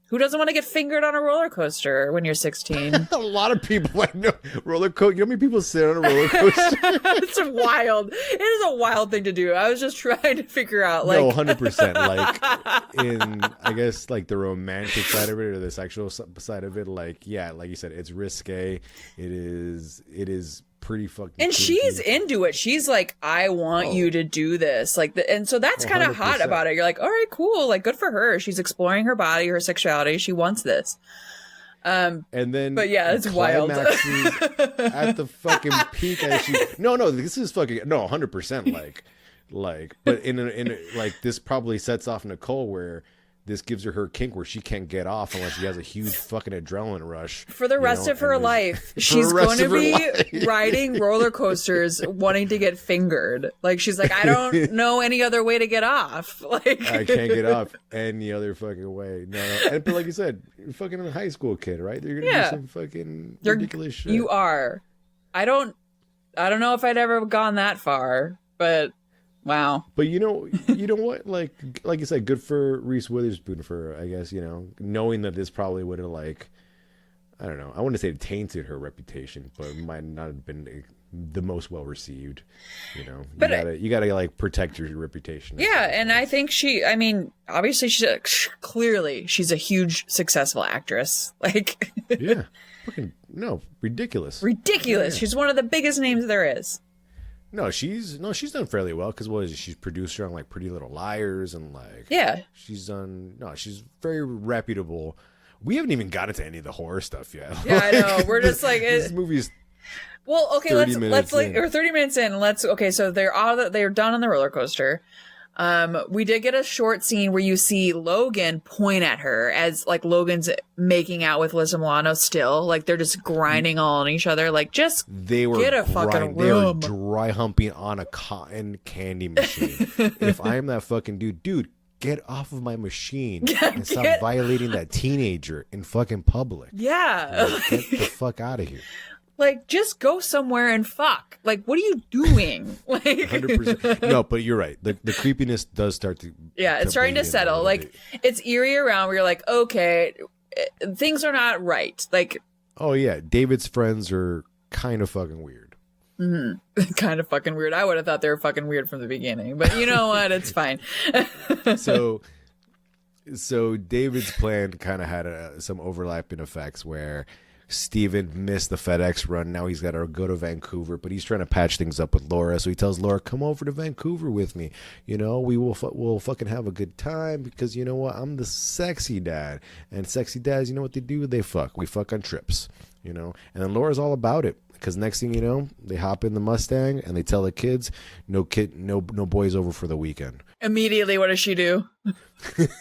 who doesn't want to get fingered on a roller coaster when you're 16? A lot of people I know roller coaster. You know how many people sit on a roller coaster? It's wild. It is a wild thing to do. I was just trying to figure out, like, no, 100%. Like in, I guess, like the romantic side of it or the sexual side of it. Like, yeah, like you said, it's risque. It is pretty fucking. And creepy. she's into it. She's like, I want you to do this. Like, and so that's kind of hot about it. You're like, all right, cool. Like, good for her. She's exploring her body, her sexuality. She wants this. And then, but yeah, it's wild. At the fucking peak, this is fucking 100%. Like, but in a, like this probably sets off Nicole where this gives her kink where she can't get off unless she has a huge fucking adrenaline rush for the rest of her life. She's going to be riding roller coasters, wanting to get fingered. Like, she's like, I don't know any other way to get off. Like, I can't get off any other fucking way. No. And but like you said, you're fucking a high school kid, right? They're gonna do some fucking ridiculous shit. You are. I don't know if I'd ever gone that far, but. Wow. But you know what? Like you said, good for Reese Witherspoon for, I guess, knowing that this probably would have, like, I don't know. I want to say tainted her reputation, but it might not have been the most well received. But you gotta like protect your reputation. Yeah, and I think obviously she's a huge successful actress. Like, yeah, fucking no, ridiculous. Yeah. She's one of the biggest names there is. No, she's done fairly well because what is it? She's producer on like Pretty Little Liars and like she's very reputable. We haven't even got into any of the horror stuff yet. Yeah, I know. We're just like this movie's. Well, okay, let's like, or 30 minutes in. So they're done on the roller coaster. We did get a short scene where you see Logan point at her as like Logan's making out with Alyssa Milano still. Like, they're just grinding on each other. Like, just get a fucking room. They were dry humping on a cotton candy machine. If I am that fucking dude, get off of my machine and stop violating that teenager in fucking public. Yeah. Like, get the fuck out of here. Like, just go somewhere and fuck. Like, what are you doing? Like, 100%. No, but you're right. The creepiness does start to. Yeah, it's starting to settle. Like, it's eerie around where you're like, okay, things are not right. Like. Oh, yeah. David's friends are kind of fucking weird. Kind of fucking weird. I would have thought they were fucking weird from the beginning, but you know what? It's fine. So David's plan kind of had some overlapping effects where Steven missed the FedEx run. Now he's got to go to Vancouver, but he's trying to patch things up with Laura. So he tells Laura, come over to Vancouver with me. You know, we'll fucking have a good time because you know what? I'm the sexy dad. And sexy dads, you know what they do? They fuck. We fuck on trips, you know? And then Laura's all about it because next thing you know, they hop in the Mustang and they tell the kids, no boys over for the weekend. Immediately, what does she do?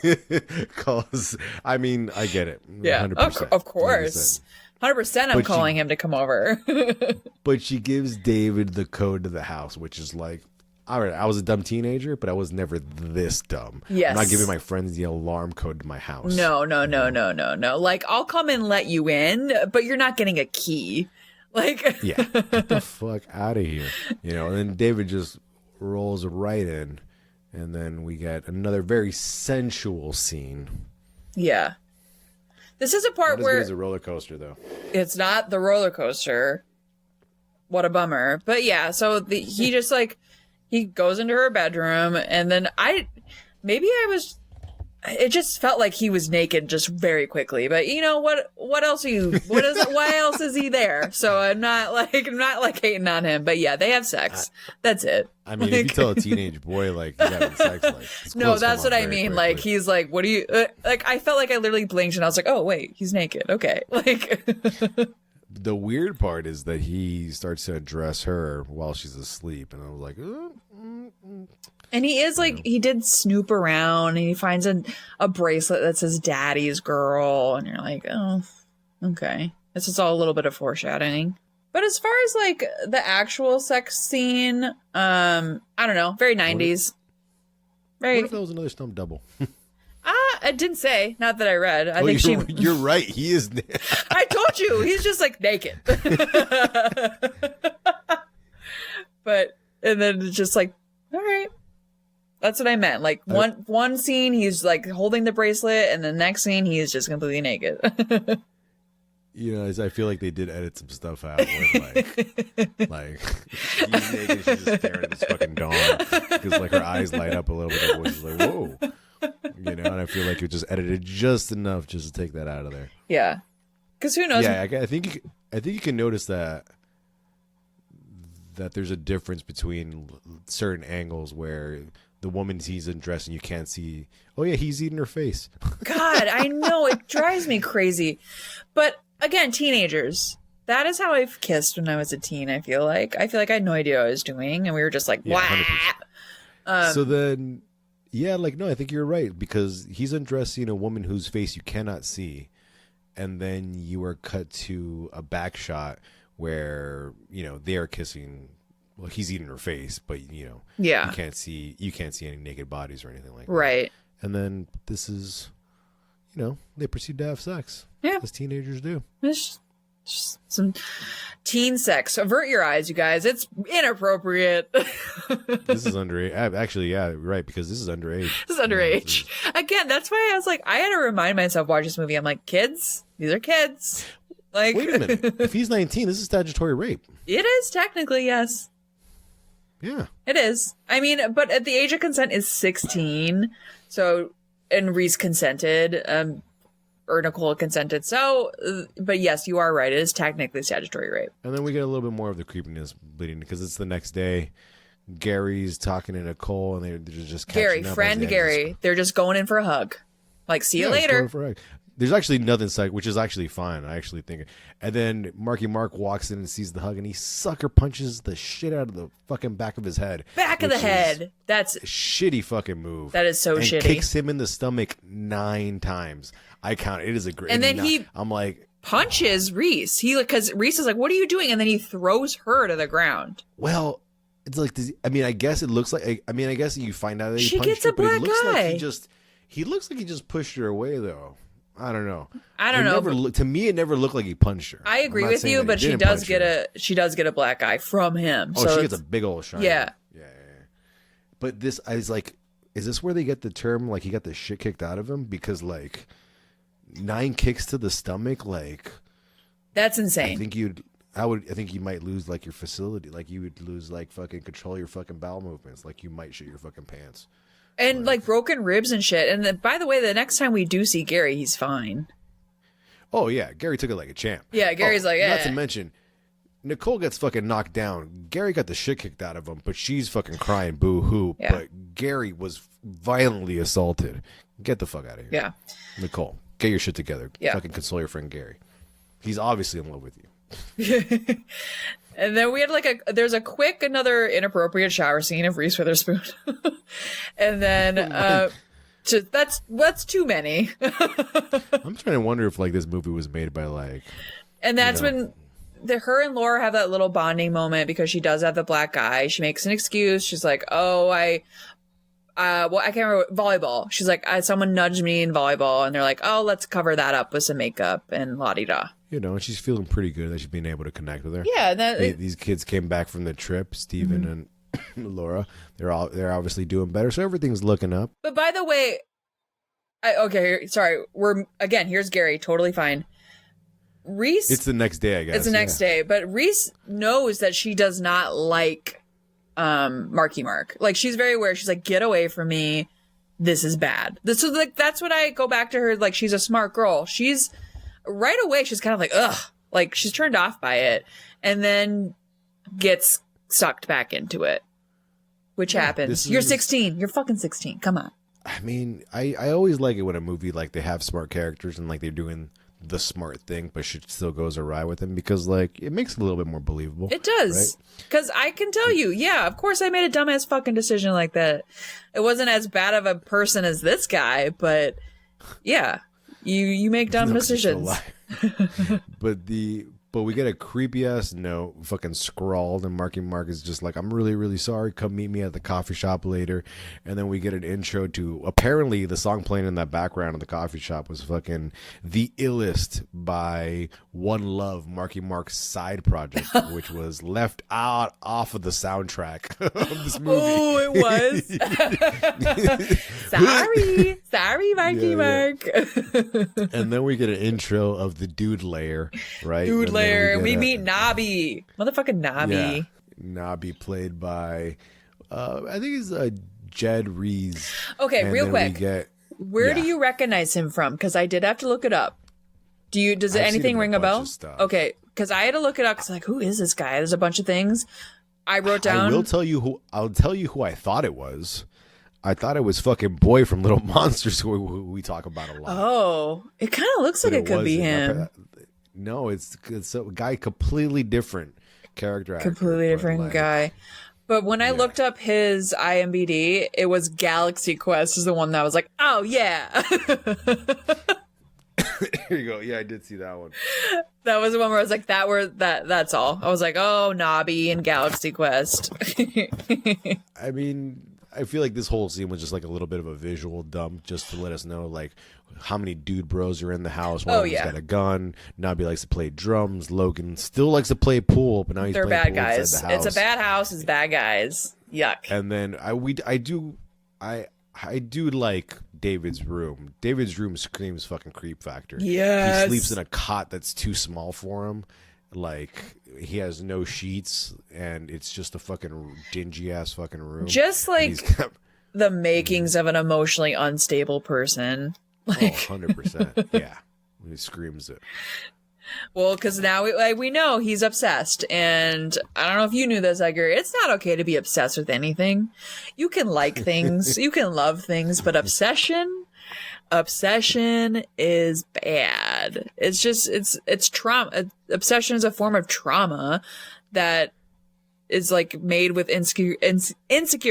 Because, I mean, I get it. Yeah, 100%, of course. 100% I'm calling him to come over. But she gives David the code to the house, which is like, all right, I was a dumb teenager, but I was never this dumb. Yes. I'm not giving my friends the alarm code to my house. No. Like, I'll come and let you in, but you're not getting a key. Like, Yeah, get the fuck out of here. You know, and then David just rolls right in, and then we get another very sensual scene. Yeah. This is a part Not where as good as a roller coaster, though. it's not the roller coaster. What a bummer. But yeah, so he just like, he goes into her bedroom, and then it just felt like he was naked just very quickly. But you know why else is he there? So I'm not hating on him. But yeah, they have sex. That's it. I mean, if you tell a teenage boy like he's having sex, like his No, clothes that's come what off I very mean. quickly. Like he's like, what do you like? I felt like I literally blinked and I was like, oh wait, he's naked. Okay, like. The weird part is that he starts to address her while she's asleep, and I was like, And he is like, he did snoop around and he finds a bracelet that says daddy's girl. And you're like, oh, okay. This is all a little bit of foreshadowing. But as far as like the actual sex scene, I don't know, very 90s. what if that was another stump double? I didn't say, not that I read. I think you're right. He is. I told you, he's just like naked. But, and then it's just like, all right. That's what I meant. Like one scene, he's like holding the bracelet, and the next scene, he is just completely naked. You know, I feel like they did edit some stuff out where like he's naked, she's just staring at this fucking dawn because like her eyes light up a little bit. The voice is like, whoa, you know. And I feel like it just edited just enough just to take that out of there. Yeah, because who knows? Yeah, I think you can notice that there's a difference between certain angles where the woman he's undressed and you can't see, oh yeah, he's eating her face. God, I know, it drives me crazy. But again, teenagers, that is how I've kissed when I was a teen. I feel like I had no idea what I was doing, and we were just like, Yeah, wow. So then, yeah, like, no, I think you're right, because he's undressing a woman whose face you cannot see, and then you are cut to a back shot where, you know, they are kissing. Well, he's eating her face, but you know, Yeah. you can't see any naked bodies or anything like that. Right. And then this is, you know, they proceed to have sex. Yeah. As teenagers do. It's just some teen sex. Avert your eyes, you guys. It's inappropriate. This is underage. Actually, yeah, right, because this is underage. This is underage. Again, that's why I was like, I had to remind myself watching this movie. I'm like, kids, these are kids. Like, Wait a minute. If he's 19, this is statutory rape. It is technically, yes. Yeah. It is. I mean, but at the age of consent is 16. So, and Reese consented, or Nicole consented. So, but yes, you are right. It is technically statutory rape. And then we get a little bit more of the creepiness bleeding because it's the next day. Gary's talking to Nicole, and they're just catching Gary, up friend as the end is- Gary, they're just going in for a hug. Like, see you Yeah, it's later. going for a hug. There's actually nothing psych, which is actually fine. I actually think. And then Marky Mark walks in and sees the hug, and he sucker punches the shit out of the fucking back of his head. Back of the which is head. That's a shitty fucking move. That is so and shitty. Kicks him in the stomach 9 times. I count it. It is a great. And then I'm like, punches Reese. Because Reese is like, "What are you doing?" And then he throws her to the ground. well, it's like, I mean, I guess it looks like. I mean, I guess you find out that he She punched gets her, a but it black looks eye. like he looks like he just pushed her away, though. I don't know. I don't know. To me, it never looked like he punched her. I agree I'm not with saying you, that but he she didn't does punch get her. a black eye from him. Oh, so she gets a big old shine. Yeah. Yeah. But this, I was like, is this where they get the term like he got the shit kicked out of him? Because like 9 kicks to the stomach, like That's I insane. think you'd I think you might lose like your facility, like you would lose like fucking control your fucking bowel movements, like you might shit your fucking pants. And like broken ribs and shit. And then, by the way, the next time we do see Gary, he's fine. Oh yeah, Gary took it like a champ. Yeah, Gary's like, yeah. Not to mention, Nicole gets fucking knocked down. Gary got the shit kicked out of him, but she's fucking crying boo hoo. Yeah. But Gary was violently assaulted. Get the fuck out of here. Yeah. Nicole, get your shit together. Yeah. Fucking console your friend Gary. He's obviously in love with you. And then we had like there's a quick another inappropriate shower scene of Reese Witherspoon. And then that's too many. I'm trying to wonder if like this movie was made by like, and that's when her and Laura have that little bonding moment because she does have the black eye. She makes an excuse. She's like, oh, I can't remember, volleyball. She's like, someone nudged me in volleyball, and they're like, oh, let's cover that up with some makeup and la-di-da. you know, and she's feeling pretty good that she's been able to connect with her. Yeah, these kids came back from the trip, Steven and Laura. They're obviously doing better, so everything's looking up. But by the way, sorry, here's Gary, totally fine. Reese, it's the next day, I guess. It's the next day, but Reese knows that she does not like Marky Mark. Like, she's very aware. She's like, get away from me. This is bad. This is like, that's when I go back to her. Like, she's a smart girl. She's right away. She's kind of like, ugh, like she's turned off by it, and then gets sucked back into it, which happens. You're 16. You're fucking 16. Come on. I mean, I always like it when a movie, like, they have smart characters and like they're doing the smart thing, but shit still goes awry with them, because like it makes it a little bit more believable. It does, because I can tell you, yeah, of course I made a dumbass fucking decision like that. It wasn't as bad of a person as this guy, but yeah, you make dumb decisions. But we get a creepy ass note fucking scrawled, and Marky Mark is just like, I'm really, really sorry. Come meet me at the coffee shop later. And then we get an intro to, apparently the song playing in that background of the coffee shop was fucking The Illest by One Love, Marky Mark's side project, which was left out off of the soundtrack of this movie. Oh, it was. Sorry, Marky Mark. And then we get an intro of the Dude Layer, right? Dude Layer. We meet Nobby. Motherfucking Nobby. Yeah. Nobby, played by, I think it's Jed Rees. Okay, and real quick. Where do you recognize him from? Because I did have to look it up. Does anything ring a bell? Okay, because I had to look it up. Because like, who is this guy? There's a bunch of things I wrote down. I'll tell you who I thought it was. I thought it was fucking Boy from Little Monsters, who we talk about a lot. Oh, it kind of looks like it could be him. No, it's a guy completely different character. Completely different guy. But when I looked up his IMDb, it was Galaxy Quest is the one that was like, oh yeah. Here you go. Yeah, I did see that one. That was the one where I was like, that's all. I was like, oh, Nobby and Galaxy Quest. I mean, I feel like this whole scene was just like a little bit of a visual dump, just to let us know like how many dude bros are in the house. One of them's got a gun. Nobby likes to play drums. Logan still likes to play pool, but now he's they're playing bad pool guys. inside the house. It's a bad house. It's bad guys. Yuck. And then I do like David's room. David's room screams fucking creep factor. Yes. He sleeps in a cot that's too small for him. Like, he has no sheets, and it's just a fucking dingy ass fucking room. Just like the makings of an emotionally unstable person. Like, 100%. Yeah. He screams it. Well, because now we know he's obsessed. And I don't know if you knew this, Edgar. It's not okay to be obsessed with anything. You can like things, you can love things, but obsession is bad. It's just, it's trauma. Obsession is a form of trauma that is like made with insecure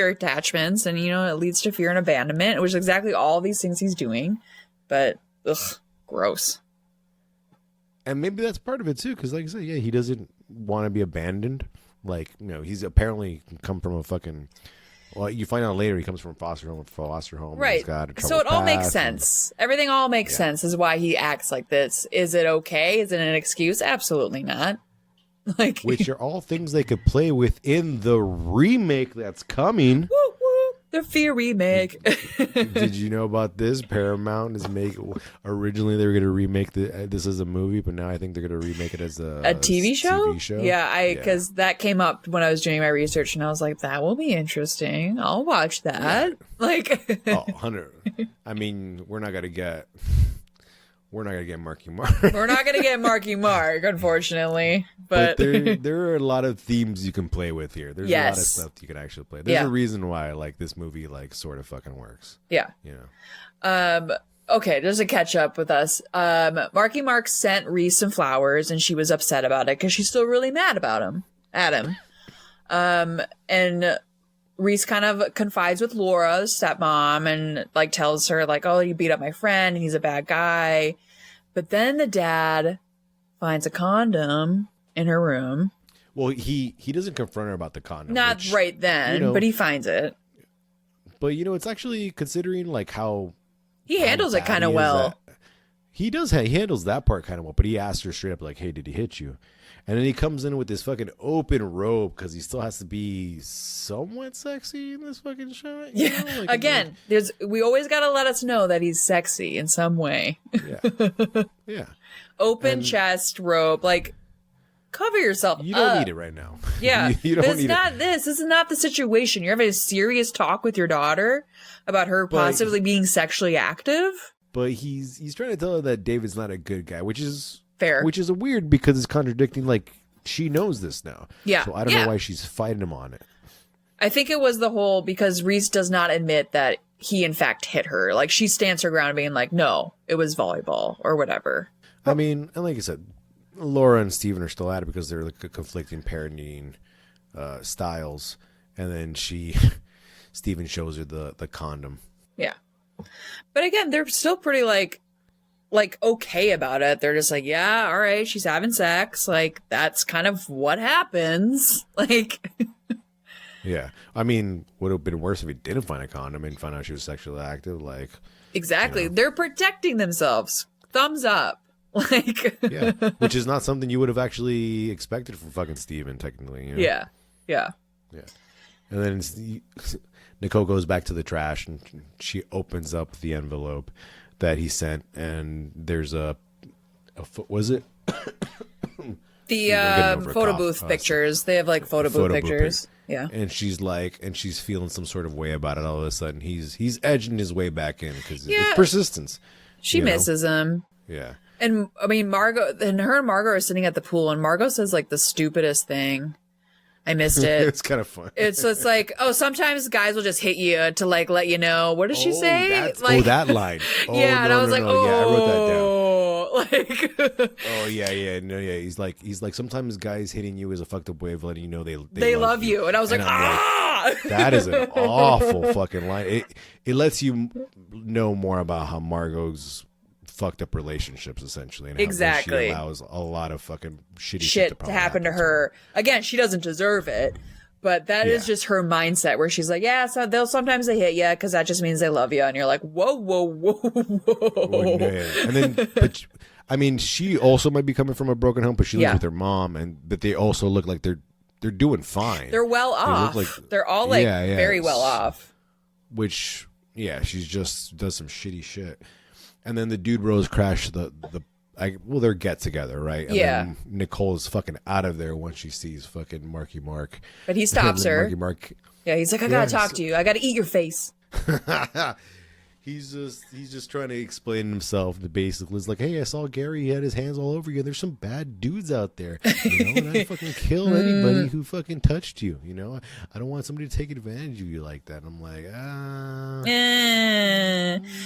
attachments. And, you know, it leads to fear and abandonment, which is exactly all these things he's doing. But, ugh, gross. And maybe that's part of it too, because like I said, yeah, he doesn't want to be abandoned. Like, you know, he's apparently come from a fucking. Well, you find out later he comes from foster home. Right. He's got a so it all makes sense. Everything all makes sense. Is why he acts like this. Is it okay? Is it an excuse? Absolutely not. Like, which are all things they could play with in the remake that's coming. Woo, woo. The Fear remake. Did you know about this? Paramount is originally they were going to remake this as a movie, but now I think they're going to remake it as a TV show. TV show. Yeah, because that came up when I was doing my research, and I was like, that will be interesting. I'll watch that. Yeah. Like, 100. I mean, we're not going to get Marky Mark. We're not going to get Marky Mark, unfortunately. But there are a lot of themes you can play with here. There's a lot of stuff you can actually play. There's a reason why like this movie like sort of fucking works. Yeah. You know. Okay, just to catch up with us. Marky Mark sent Reese some flowers, and she was upset about it because she's still really mad about him. And Reese kind of confides with Laura, stepmom, and like tells her like, "Oh, you beat up my friend, and he's a bad guy." But then the dad finds a condom in her room. Well, he doesn't confront her about the condom. Not right then, but he finds it. But it's actually considering like how he handles it kind of well. He does. He handles that part kind of well. But he asks her straight up like, "Hey, did he hit you?" And then he comes in with this fucking open robe because he still has to be somewhat sexy in this fucking shot. Yeah. Like, again, we always got to let us know that he's sexy in some way. Yeah. Yeah. Open chest robe, like cover yourself. You don't need it right now. Yeah. you don't need it. This is not the situation. You're having a serious talk with your daughter about her possibly being sexually active. But he's trying to tell her that David's not a good guy, which is fair. Which is a weird because it's contradicting. Like she knows this now. Yeah. So I don't know why she's fighting him on it. I think it was the whole because Reese does not admit that he in fact hit her. Like she stands her ground, being like, "No, it was volleyball or whatever." I mean, and like I said, Laura and Steven are still at it because they're like conflicting parenting styles, and then Steven shows her the condom. Yeah. But again, they're still pretty like okay about it. They're just like, yeah, all right, she's having sex. Like that's kind of what happens. Like, yeah. I mean, would have been worse if he didn't find a condom and find out she was sexually active. Like, exactly. They're protecting themselves. Thumbs up. Like, yeah, which is not something you would have actually expected from fucking Steven, technically. Yeah. Yeah. Yeah. And then Nicole goes back to the trash and she opens up the envelope that he sent, and there's was it the photo booth pictures? They have like photo booth pictures. Yeah. And she's feeling some sort of way about it. All of a sudden, he's edging his way back in because it's persistence. She misses him. Yeah. And I mean, her and Margot are sitting at the pool, and Margot says like the stupidest thing. I missed it. It's kind of fun. It's like, oh, sometimes guys will just hit you to like let you know. What does she say? Like, that line. Oh, yeah, no, and I was like, oh, yeah, I wrote that down. Like, oh yeah. He's like sometimes guys hitting you is a fucked up way of letting you know they love you. And I was like, that is an awful fucking line. It lets you know more about how Margot's fucked up relationships essentially, and how she allows a lot of fucking shitty shit to happen to her. Again, she doesn't deserve it, but that is just her mindset where she's like, yeah, so they'll sometimes they hit you because that just means they love you, and you're like, whoa. And then but I mean, she also might be coming from a broken home, but she lives with her mom, but they also look like they're doing fine. They're well off. They're all like very well off. Which she just does some shitty shit. And then the dude Rose crashed their get together, right? And then Nicole is fucking out of there once she sees fucking Marky Mark. But he stops her. Marky Mark. Yeah, he's like, I gotta talk to you. I gotta eat your face. He's just trying to explain himself. Basically, it's like, hey, I saw Gary. He had his hands all over you. There's some bad dudes out there. And I fucking kill anybody who fucking touched you. I don't want somebody to take advantage of you like that. I'm like,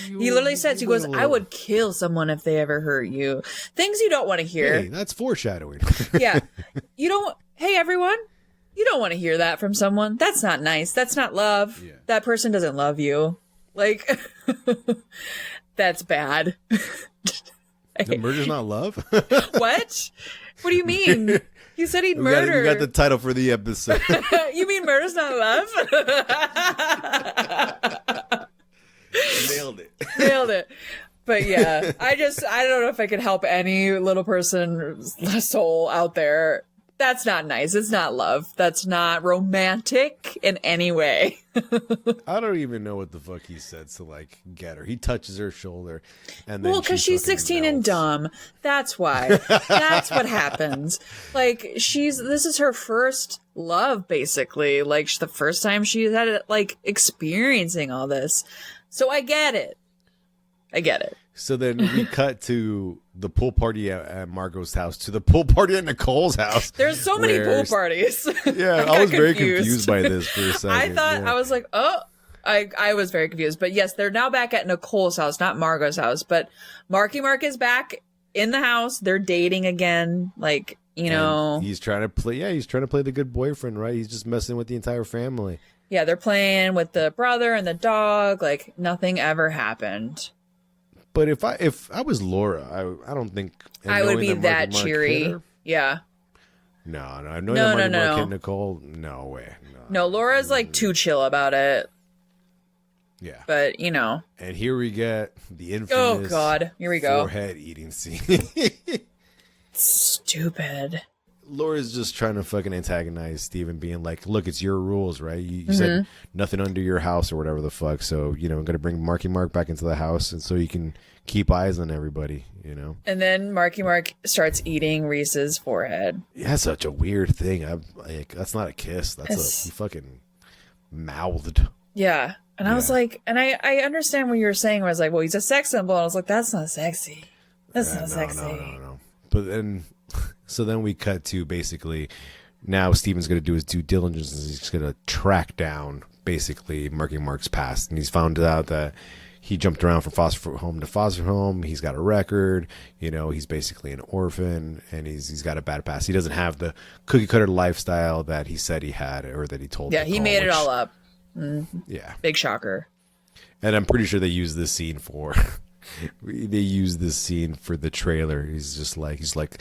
he literally says, he goes, I would kill someone if they ever hurt you. Things you don't want to hear. Hey, that's foreshadowing. Yeah. Hey, everyone. You don't want to hear that from someone. That's not nice. That's not love. Yeah. That person doesn't love you. Like, that's bad. Murder's not love? What? What do you mean? You said he'd murder. We got the title for the episode. You mean murder's not love? Nailed it. But yeah, I don't know if I could help any little person soul out there. That's not nice. It's not love. That's not romantic in any way. I don't even know what the fuck he said to like get her. He touches her shoulder, and then because she's 16 and dumb. That's why. That's what happens. Like this is her first love, basically. Like the first time she's had it, like experiencing all this. So I get it. So then we cut to the pool party at Margot's house, to the pool party at Nicole's house. There's so many pool parties. Yeah, I was very confused by this for a second. I thought, I was like, oh, I was very confused. But yes, they're now back at Nicole's house, not Margot's house. But Marky Mark is back in the house. They're dating again. Like, you know. He's trying to play the good boyfriend, right? He's just messing with the entire family. Yeah, they're playing with the brother and the dog. Like, nothing ever happened. But if I was Laura, I don't think I would be that cheery. Yeah. No. No. Hit Nicole, no way. No, Laura's like too chill about it. Yeah. But you know. And here we get the infamous. Oh God! Here we go. Forehead eating scene. Stupid. Laura's just trying to fucking antagonize Steven, being like, look, it's your rules, right? You said nothing under your house or whatever the fuck. So, I'm going to bring Marky Mark back into the house, and so you can keep eyes on everybody, And then Marky Mark starts eating Reese's forehead. Yeah, that's such a weird thing. That's not a kiss. He fucking mouthed. Yeah. And I was like, and I understand what you were saying. I was like, well, he's a sex symbol. And I was like, that's not sexy. That's not sexy. No. But then... So then we cut to basically now Steven's going to do his due diligence, and he's going to track down basically Marky Mark's past. And he's found out that he jumped around from foster home to foster home. He's got a record. He's basically an orphan, and he's got a bad past. He doesn't have the cookie cutter lifestyle that he said he had, or that he told. Yeah, he made it all up. Mm-hmm. Yeah. Big shocker. And I'm pretty sure they used this scene for... They use this scene for the trailer. He's like,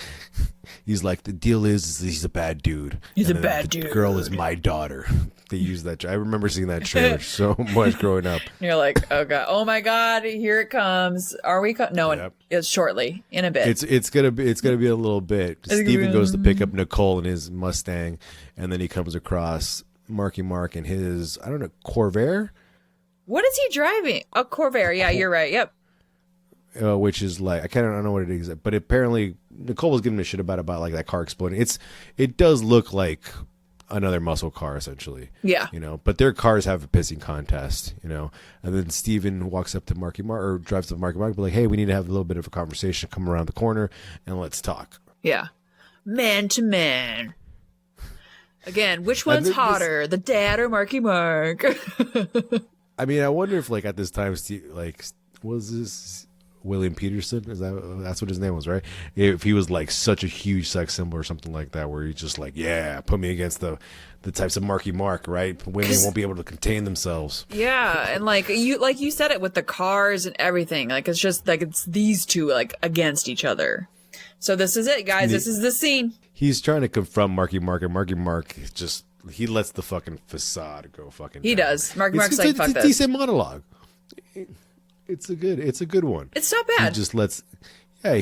the deal is he's a bad dude. He's a bad dude. The girl is my daughter. They use that. I remember seeing that trailer so much growing up. You're like, oh God, oh my God, here it comes. Are we? No, yep. It's shortly, in a bit. It's gonna be a little bit. Steven goes to pick up Nicole in his Mustang, and then he comes across Marky Mark in his, I don't know, Corvair. What is he driving? A Corvair. Yeah, you're right. Yep. Which is like, I don't know what it is, but apparently Nicole was giving a shit about like that car exploding. It does look like another muscle car essentially. Yeah. But their cars have a pissing contest, and then Steven walks up to Marky Mark, or drives to Marky Mark, but like, hey, we need to have a little bit of a conversation, come around the corner and let's talk. Yeah. Man to man. Again, which one's hotter, the dad or Marky Mark? I mean, I wonder if like at this time, was this William Peterson? That's what his name was, right? If he was like such a huge sex symbol or something like that, where he's just like, yeah, put me against the types of Marky Mark, right? Women won't be able to contain themselves. Yeah, and like you said it with the cars and everything. Like it's just like it's these two like against each other. So this is it, guys. This is the scene. He's trying to confront Marky Mark, and Marky Mark just he lets the fucking facade go fucking. He down. Does. Marky Mark's like, fuck this. It's a decent monologue. It's a good one. It's not bad.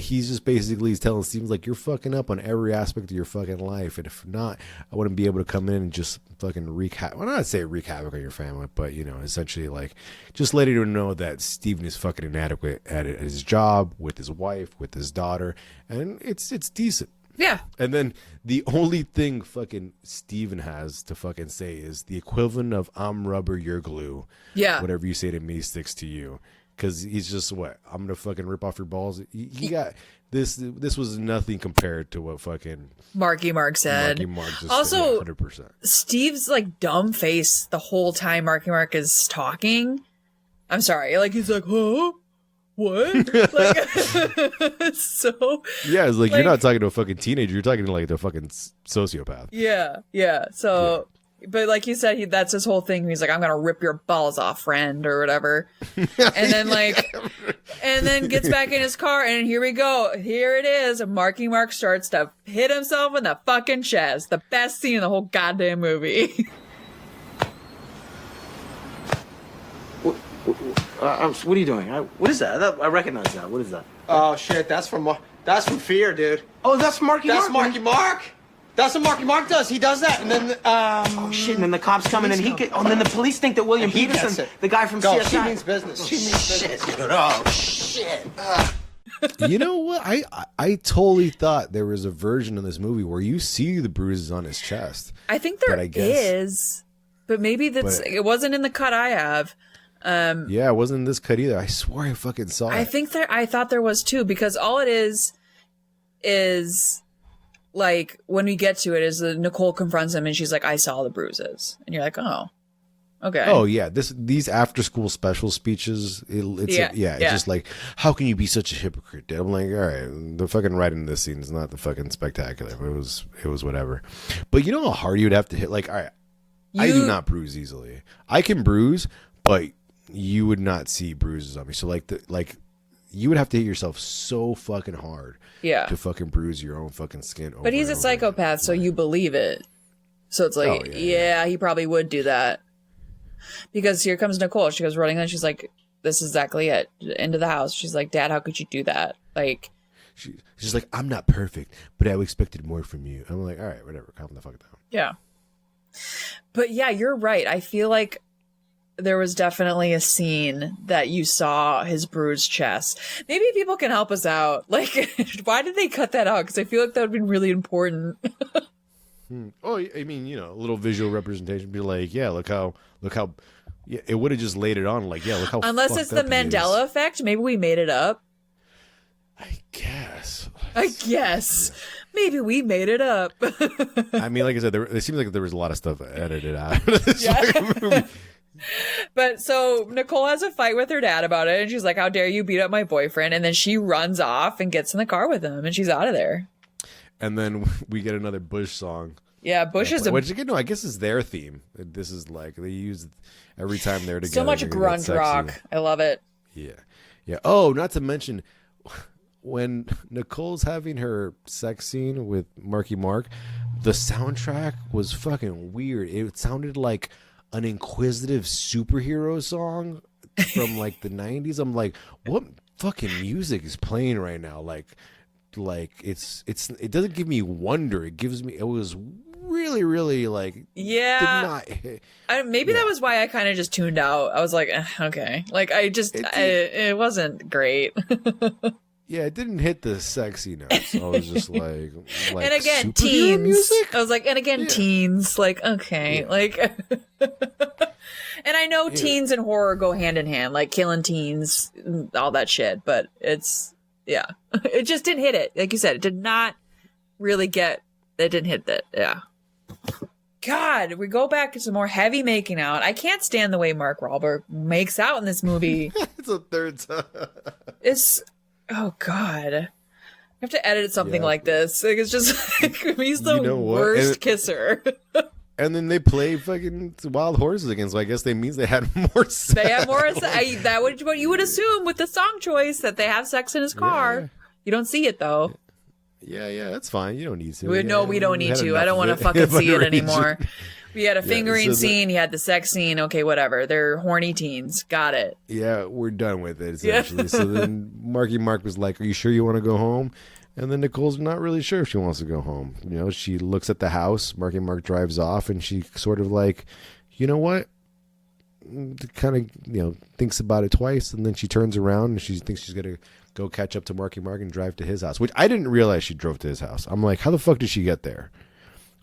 He's just basically telling Steven, like, you're fucking up on every aspect of your fucking life, and if not, I wouldn't be able to come in and just fucking wreak havoc on your family, but essentially like just letting him know that Steven is fucking inadequate at his job, with his wife, with his daughter, and it's decent. Yeah. And then the only thing fucking Steven has to fucking say is the equivalent of I'm rubber, you're glue. Yeah. Whatever you say to me sticks to you. Because he's just what? I'm going to fucking rip off your balls. He got this. This was nothing compared to what fucking Marky Mark said. Marky Mark just also, said, 100%. Steve's like dumb face the whole time Marky Mark is talking. I'm sorry. Like he's like, huh? What? Like, so yeah, it's like you're not talking to a fucking teenager. You're talking to like the fucking sociopath. Yeah. So, but like you said, that's his whole thing. He's like, I'm gonna rip your balls off, friend, or whatever. And then and then gets back in his car, and here we go. Here it is. Marky Mark starts to hit himself in the fucking chest. The best scene in the whole goddamn movie. What are you doing? What is that? I recognize that. What is that? Oh shit, that's from Fear, dude. Oh, that's Marky Mark. That's Marky Mark. That's what Marky Mark does. He does that, and then Oh shit! And then the cops come in, and he get. Oh, and then the police think that William he gets Peterson, it. the guy from Go. CSI. She means business. She means business. Oh shit! You know what? I totally thought there was a version of this movie where you see the bruises on his chest. I think there But I guess- is, but maybe it wasn't in the cut I have. Yeah, it wasn't in this cut either. I swore I fucking saw it. I thought there was too, because all it is like when we get to it is that Nicole confronts him and she's like, I saw the bruises, and you're like, oh, okay. Oh yeah, these after school special speeches. It's just like, how can you be such a hypocrite? Dad? I'm like, all right, the fucking writing in this scene is not the fucking spectacular. It was whatever. But you know how hard you would have to hit. Like, all right, I do not bruise easily. I can bruise, but you would not see bruises on me. So like you would have to hit yourself so fucking hard, to fucking bruise your own fucking skin. But he's a psychopath, so you believe it. So it's like, he probably would do that. Because here comes Nicole. She goes running and she's like, this is exactly it. Into the house. She's like, Dad, how could you do that? Like, she's like, I'm not perfect, but I expected more from you. I'm like, all right, whatever, calm the fuck down. yeah. But yeah, you're right. I feel like there was definitely a scene that you saw his bruised chest. Maybe people can help us out. Like, why did they cut that out? Because I feel like that would have been really important. Oh, I mean, you know, a little visual representation. Be like, yeah, look how. Yeah, it would have just laid it on. Like, yeah, look how. Unless it's the Mandela effect. Maybe we made it up. I guess. Maybe we made it up. I mean, like I said, it seems like there was a lot of stuff edited out of this fucking movie. But so Nicole has a fight with her dad about it, and she's like, how dare you beat up my boyfriend? And then she runs off and gets in the car with him, and she's out of there. And then we get another Bush song. Yeah, Bush is which, again, no, I guess is their theme. This is like they use every time they're together. So much grunge rock. I love it. Yeah. Oh, not to mention when Nicole's having her sex scene with Marky Mark, the soundtrack was fucking weird. It sounded like an inquisitive superhero song from like the 90s. I'm like, what fucking music is playing right now? Like it doesn't give me wonder. It was really like, maybe that was why I kind of just tuned out. I was like, okay, like it wasn't great. Yeah, it didn't hit the sexy notes. I was just like and again, superhero teens. Music? I was like, and again, teens. Like, okay, like, and I know teens and horror go hand in hand, like killing teens, all that shit. But it just didn't hit it. Like you said, it did not really get. It didn't hit that. Yeah. God, we go back to some more heavy making out. I can't stand the way Mark Wahlberg makes out in this movie. It's a third time. Oh God, I have to edit something like this. Like, it's just like, he's the worst kisser. And then they play fucking Wild Horses again, so I guess they means they had more sex. They have more sex. That would what you would assume with the song choice, that they have sex in his car. Yeah. You don't see it though. Yeah, that's fine. You don't need to. We don't need to. I don't want to fucking see it anymore. We had a fingering scene. You had the sex scene. Okay, whatever. They're horny teens. Got it. Yeah, we're done with it, essentially. So then Marky Mark was like, are you sure you want to go home? And then Nicole's not really sure if she wants to go home. You know, she looks at the house. Marky Mark drives off, and she sort of like, you know what? Kind of, thinks about it twice, and then she turns around and she thinks she's going to go catch up to Marky Mark and drive to his house, which I didn't realize she drove to his house. I'm like, how the fuck did she get there?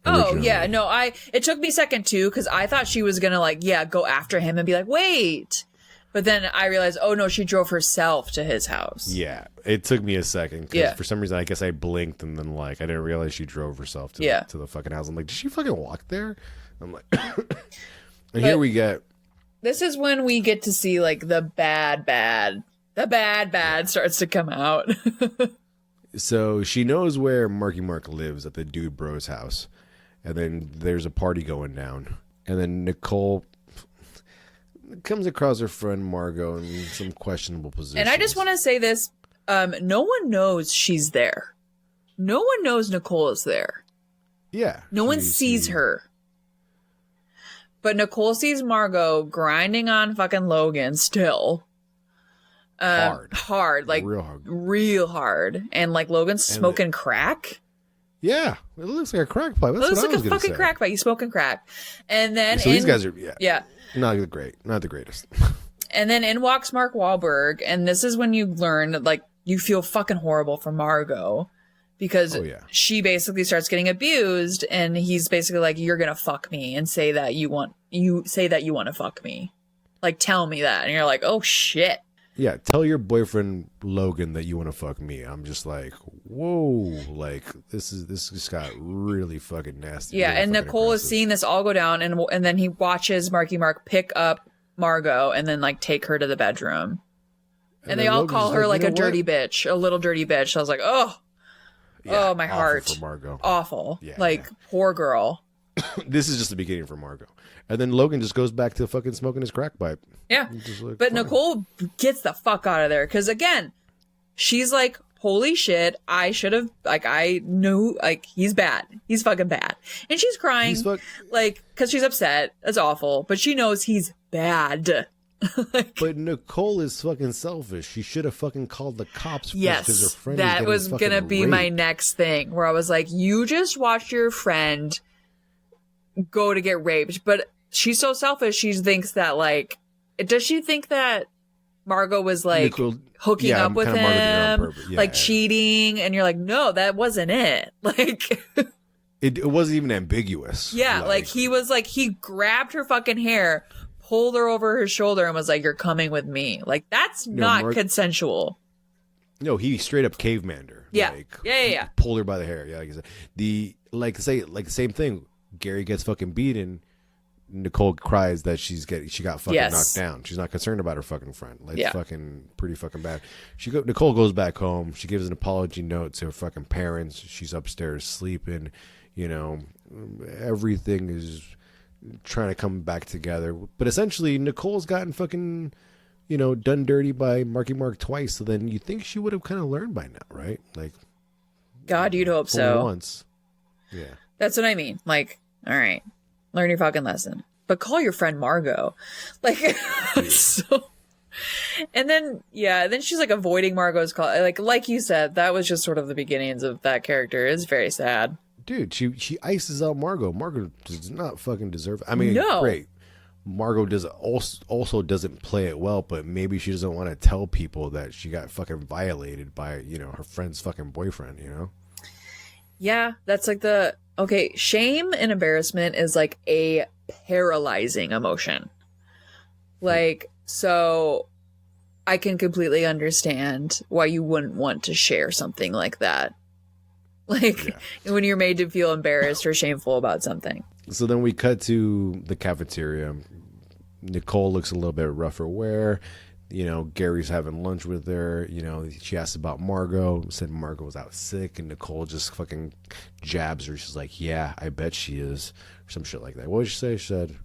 Oh, yeah. No, it took me a second too, because I thought she was going to go after him and be like, wait. But then I realized, oh no, she drove herself to his house. Yeah. It took me a second. Because for some reason, I guess I blinked and then I didn't realize she drove herself to the fucking house. I'm like, did she fucking walk there? I'm like, and here we get. This is when we get to see the bad. The bad starts to come out. So she knows where Marky Mark lives, at the dude bro's house. And then there's a party going down. And then Nicole comes across her friend Margot in some questionable position. And I just want to say this. No one knows she's there. No one knows Nicole is there. Yeah. No one sees her. But Nicole sees Margot grinding on fucking Logan still. Hard. Real hard. And Logan's smoking crack. Yeah, it looks like a crack pipe. That's It looks what I like was a gonna fucking say. crack pipe. He's smoking crack. And then So these guys are yeah. not the greatest. And then in walks Mark Wahlberg, and this is when you learn that, like, you feel fucking horrible for Margot because she basically starts getting abused, and he's basically like, "You're gonna fuck me and say that you want to fuck me, like tell me that," and you're like, "Oh shit." Yeah, tell your boyfriend Logan that you want to fuck me. I'm just like, whoa, like this just got really fucking nasty. Yeah, really and fucking Nicole is aggressive. seeing this all go down, and then he watches Marky Mark pick up Margot and then like take her to the bedroom. And they then all Logan's call her like "You a know dirty what?" bitch, a little dirty bitch. So I was like, oh, my awful heart. for Margot. Awful. Yeah, like, poor girl. This is just the beginning for Margot. And then Logan just goes back to fucking smoking his crack pipe. Yeah. Just like, But fine. Nicole gets the fuck out of there. Because again, she's like, holy shit, I should have, like, I knew, like, he's bad. He's fucking bad. And she's crying, like, because she's upset. That's awful. But she knows he's bad. But Nicole is fucking selfish. She should have fucking called the cops. Yes, because her friend that was getting gonna be fucking my raped. next thing, where I was like, you just watched your friend go to get raped, but she's so selfish. She thinks that, like, does she think that Margot was like Nicole, hooking up with kinda Margot did it on him, purpose. Yeah, like yeah. cheating? And you're like, no, that wasn't it. Like, It wasn't even ambiguous. yeah, like he was like, he grabbed her fucking hair, pulled her over his shoulder, and was like, "You're coming with me." Like, that's not consensual. No, he straight up cavemaned her. Yeah. Like, Yeah. pulled her by the hair. Yeah, like I said. The the same thing. Gary gets fucking beaten. Nicole cries that she got fucking knocked down. She's not concerned about her fucking friend. Like, it's fucking pretty fucking bad. Nicole goes back home. She gives an apology note to her fucking parents. She's upstairs sleeping. You know, everything is trying to come back together. But essentially, Nicole's gotten fucking, done dirty by Marky Mark twice. So then you think she would have kind of learned by now, right? Like, God, you'd hope only so. once. Yeah. That's what I mean. Like, all right, learn your fucking lesson, but call your friend Margot. Like, so. And then, then she's like avoiding Margot's call. Like you said, that was just sort of the beginnings of that character. It's very sad. Dude, she ices out Margot. Margot does not fucking deserve it. I mean, No. great. Margot also doesn't play it well, but maybe she doesn't want to tell people that she got fucking violated by, her friend's fucking boyfriend, Yeah, that's like shame and embarrassment is like a paralyzing emotion. Like, so I can completely understand why you wouldn't want to share something like that. Like, when you're made to feel embarrassed or shameful about something. So then we cut to the cafeteria. Nicole looks a little bit rougher wear. Gary's having lunch with her. She asked about Margot, said Margot was out sick, and Nicole just fucking jabs her. She's like, yeah, I bet she is. Or some shit like that. What did she say? She said,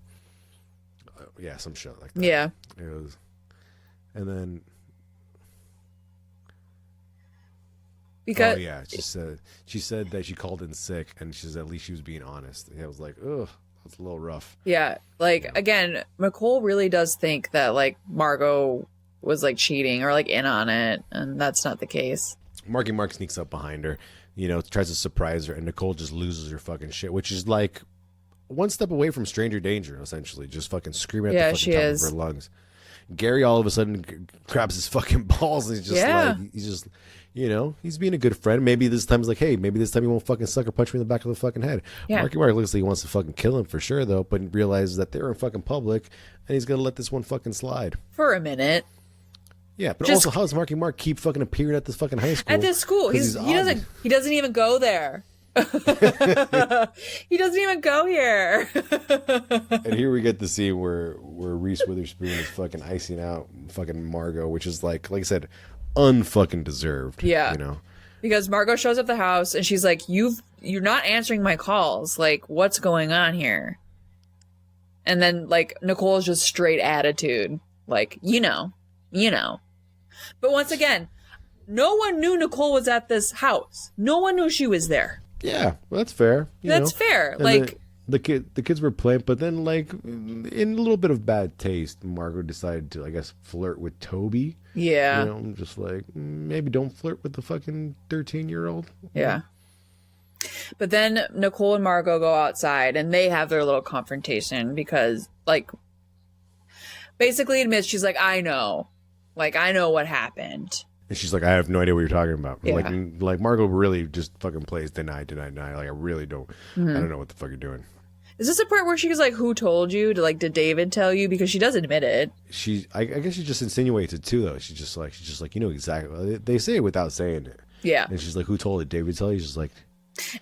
yeah, some shit like that. Yeah. It was, and then... Because she said that she called in sick, and she said at least she was being honest. And I was like, ugh, that's a little rough. Yeah, like, again, Nicole really does think that, like, Margot was, like, cheating or, like, in on it, and that's not the case. Marky Mark sneaks up behind her, tries to surprise her, and Nicole just loses her fucking shit, which is, like, one step away from stranger danger, essentially, just fucking screaming at the fucking top of her lungs. Gary all of a sudden grabs his fucking balls, and he's just he's being a good friend. Maybe this time he's like, hey, maybe this time he won't fucking sucker punch me in the back of the fucking head. Yeah. Marky Mark looks like he wants to fucking kill him for sure, though, but realizes that they're in fucking public, and he's gonna let this one fucking slide. For a minute. Yeah, but also, how does Marky Mark keep fucking appearing at this fucking high school? At this school. He doesn't even go there. He doesn't even go here. And here we get the scene where Reese Witherspoon is fucking icing out fucking Margot, which is like I said, unfucking deserved. Yeah. Because Margot shows up the house and she's like, you're not answering my calls. Like, what's going on here? And then, like, Nicole's just straight attitude. Like, you know. But once again, no one knew Nicole was at this house. No one knew she was there. Yeah, well, that's fair. That's fair. And like, the kids were playing, but then, like, in a little bit of bad taste, Margot decided to, I guess, flirt with Toby. Yeah. Just like, maybe don't flirt with the fucking 13-year-old. Yeah. But then Nicole and Margot go outside and they have their little confrontation because, like, basically admits she's like, I know what happened. And she's like, I have no idea what you're talking about. Yeah. Like Margot really just fucking plays deny. Like, I really don't. I don't know what the fuck you're doing. Is this the part where she's like, who told you? Did David tell you? Because she does admit it. I guess she just insinuates it too, though. She's just like, you know exactly. They say it without saying it. Yeah. And she's like, who told it? David tell you? She's like,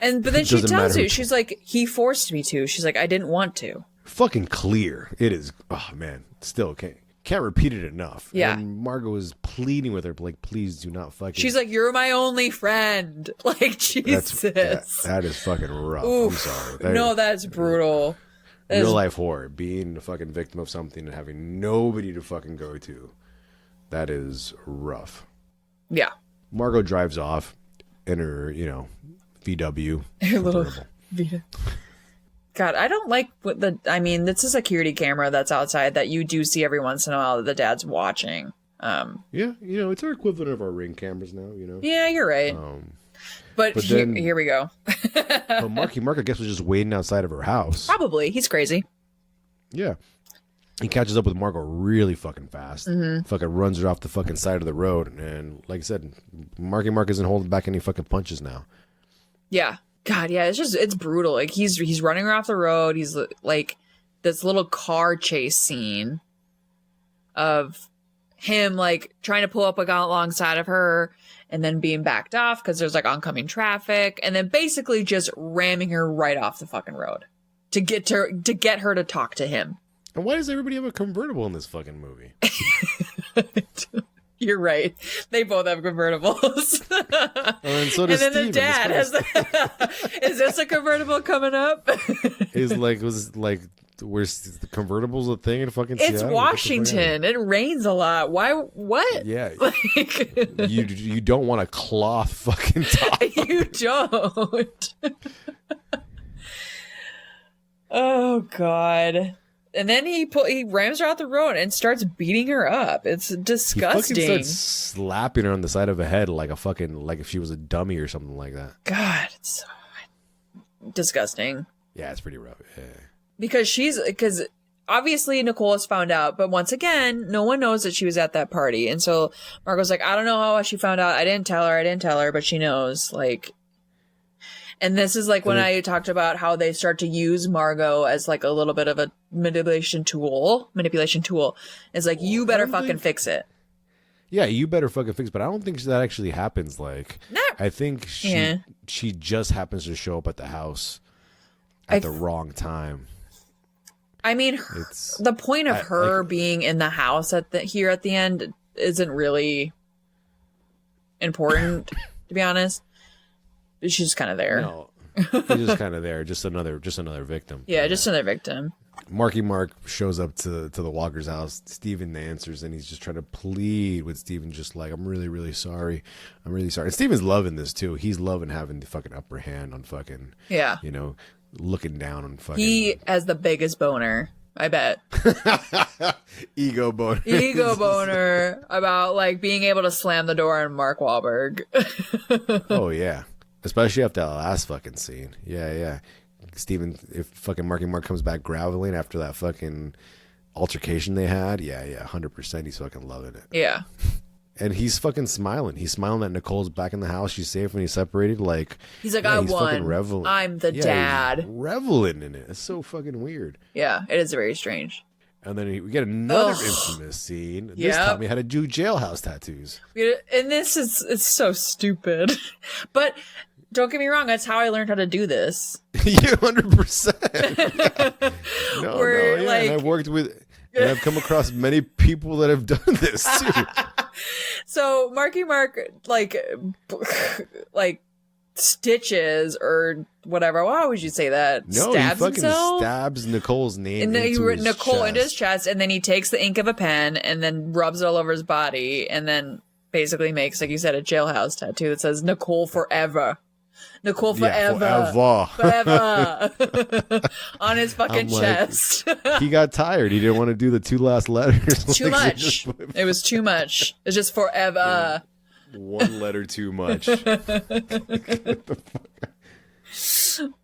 but then she doesn't tells matter. you, she's like, he forced me to. She's like, I didn't want to. fucking clear. It is. Oh man, still can't repeat it enough. Yeah. And Margot is pleading with her, like, please do not fucking. She's like, you're my only friend. Like, Jesus. That is fucking rough. Oof. I'm sorry. That's brutal. Real life horror. Being a fucking victim of something and having nobody to fucking go to. That is rough. Yeah. Margot drives off in her, VW. Her little Vita. God, I don't like it's a security camera that's outside that you do see every once in a while that the dad's watching. Yeah, it's our equivalent of our Ring cameras now, Yeah, you're right. But then- here we go. But Mark, I guess, was just waiting outside of her house. Probably. He's crazy. Yeah. He catches up with Margot really fucking fast. Mm-hmm. Fucking runs her off the fucking side of the road. And like I said, Marky Mark isn't holding back any fucking punches now. Yeah. God, yeah, it's brutal. Like he's running her off the road. He's like this little car chase scene of him like trying to pull up alongside of her and then being backed off because there's like oncoming traffic, and then basically just ramming her right off the fucking road to get her to talk to him. And why does everybody have a convertible in this fucking movie? You're right. They both have convertibles. And so does and then Steve the dad has is this a convertible coming up? Where's the convertible's a thing in fucking It's Seattle? Washington. It rains a lot. Why? What? Yeah. Like, you don't want a cloth fucking top. you don't. Oh God. And then he rams her out the road and starts beating her up. It's disgusting. He fucking starts slapping her on the side of the head like if she was a dummy or something like that. God, it's so disgusting. Yeah, it's pretty rough. Yeah. Because obviously Nicole has found out, but once again, no one knows that she was at that party. And so Margot's like, I don't know how she found out. I didn't tell her, but she knows. Like, and this is like when I talked about how they start to use Margot as like a little bit of a manipulation tool. It's like, you better fucking fix it. Yeah, you better fucking fix it. But I don't think that actually happens. Like, I think she just happens to show up at the house at the wrong time. I mean, the point of her being in the house at the end isn't really important, to be honest. She's just kind of there. No, she's just kind of there. Just another victim. Yeah, just another victim. Marky Mark shows up to the Walker's house. Steven answers, and he's just trying to plead with Steven, just like, I'm really, really sorry. I'm really sorry. And Steven's loving this, too. He's loving having the fucking upper hand on fucking, looking down on fucking. He has the biggest boner, I bet. Ego boner. Ego boner about, like, being able to slam the door on Mark Wahlberg. Oh, yeah. Especially after that last fucking scene. Yeah. Steven, if fucking Marky Mark comes back groveling after that fucking altercation they had, 100% he's fucking loving it. Yeah. And he's fucking smiling. He's smiling that Nicole's back in the house. She's safe when he's separated. Like, he's like, he's I fucking won. reveling. I'm the dad. He's reveling in it. It's so fucking weird. Yeah, it is very strange. And then we get another infamous scene. This time we had to do jailhouse tattoos. And it's so stupid. But don't get me wrong, that's how I learned how to do this. You 100%. No, like, and I've worked with, and I've come across many people that have done this too. So Marky Mark, like stitches or whatever. Why would you say that? No, stabs he fucking himself? stabs Nicole's name and then into his Nicole chest. into his chest, and then he takes the ink of a pen and then rubs it all over his body, and then basically makes, like you said, a jailhouse tattoo that says Nicole forever. Nicole forever. Forever. On his fucking chest. He got tired. He didn't want to do the two last letters. Too much. It was too much. It's just forever. One letter too much.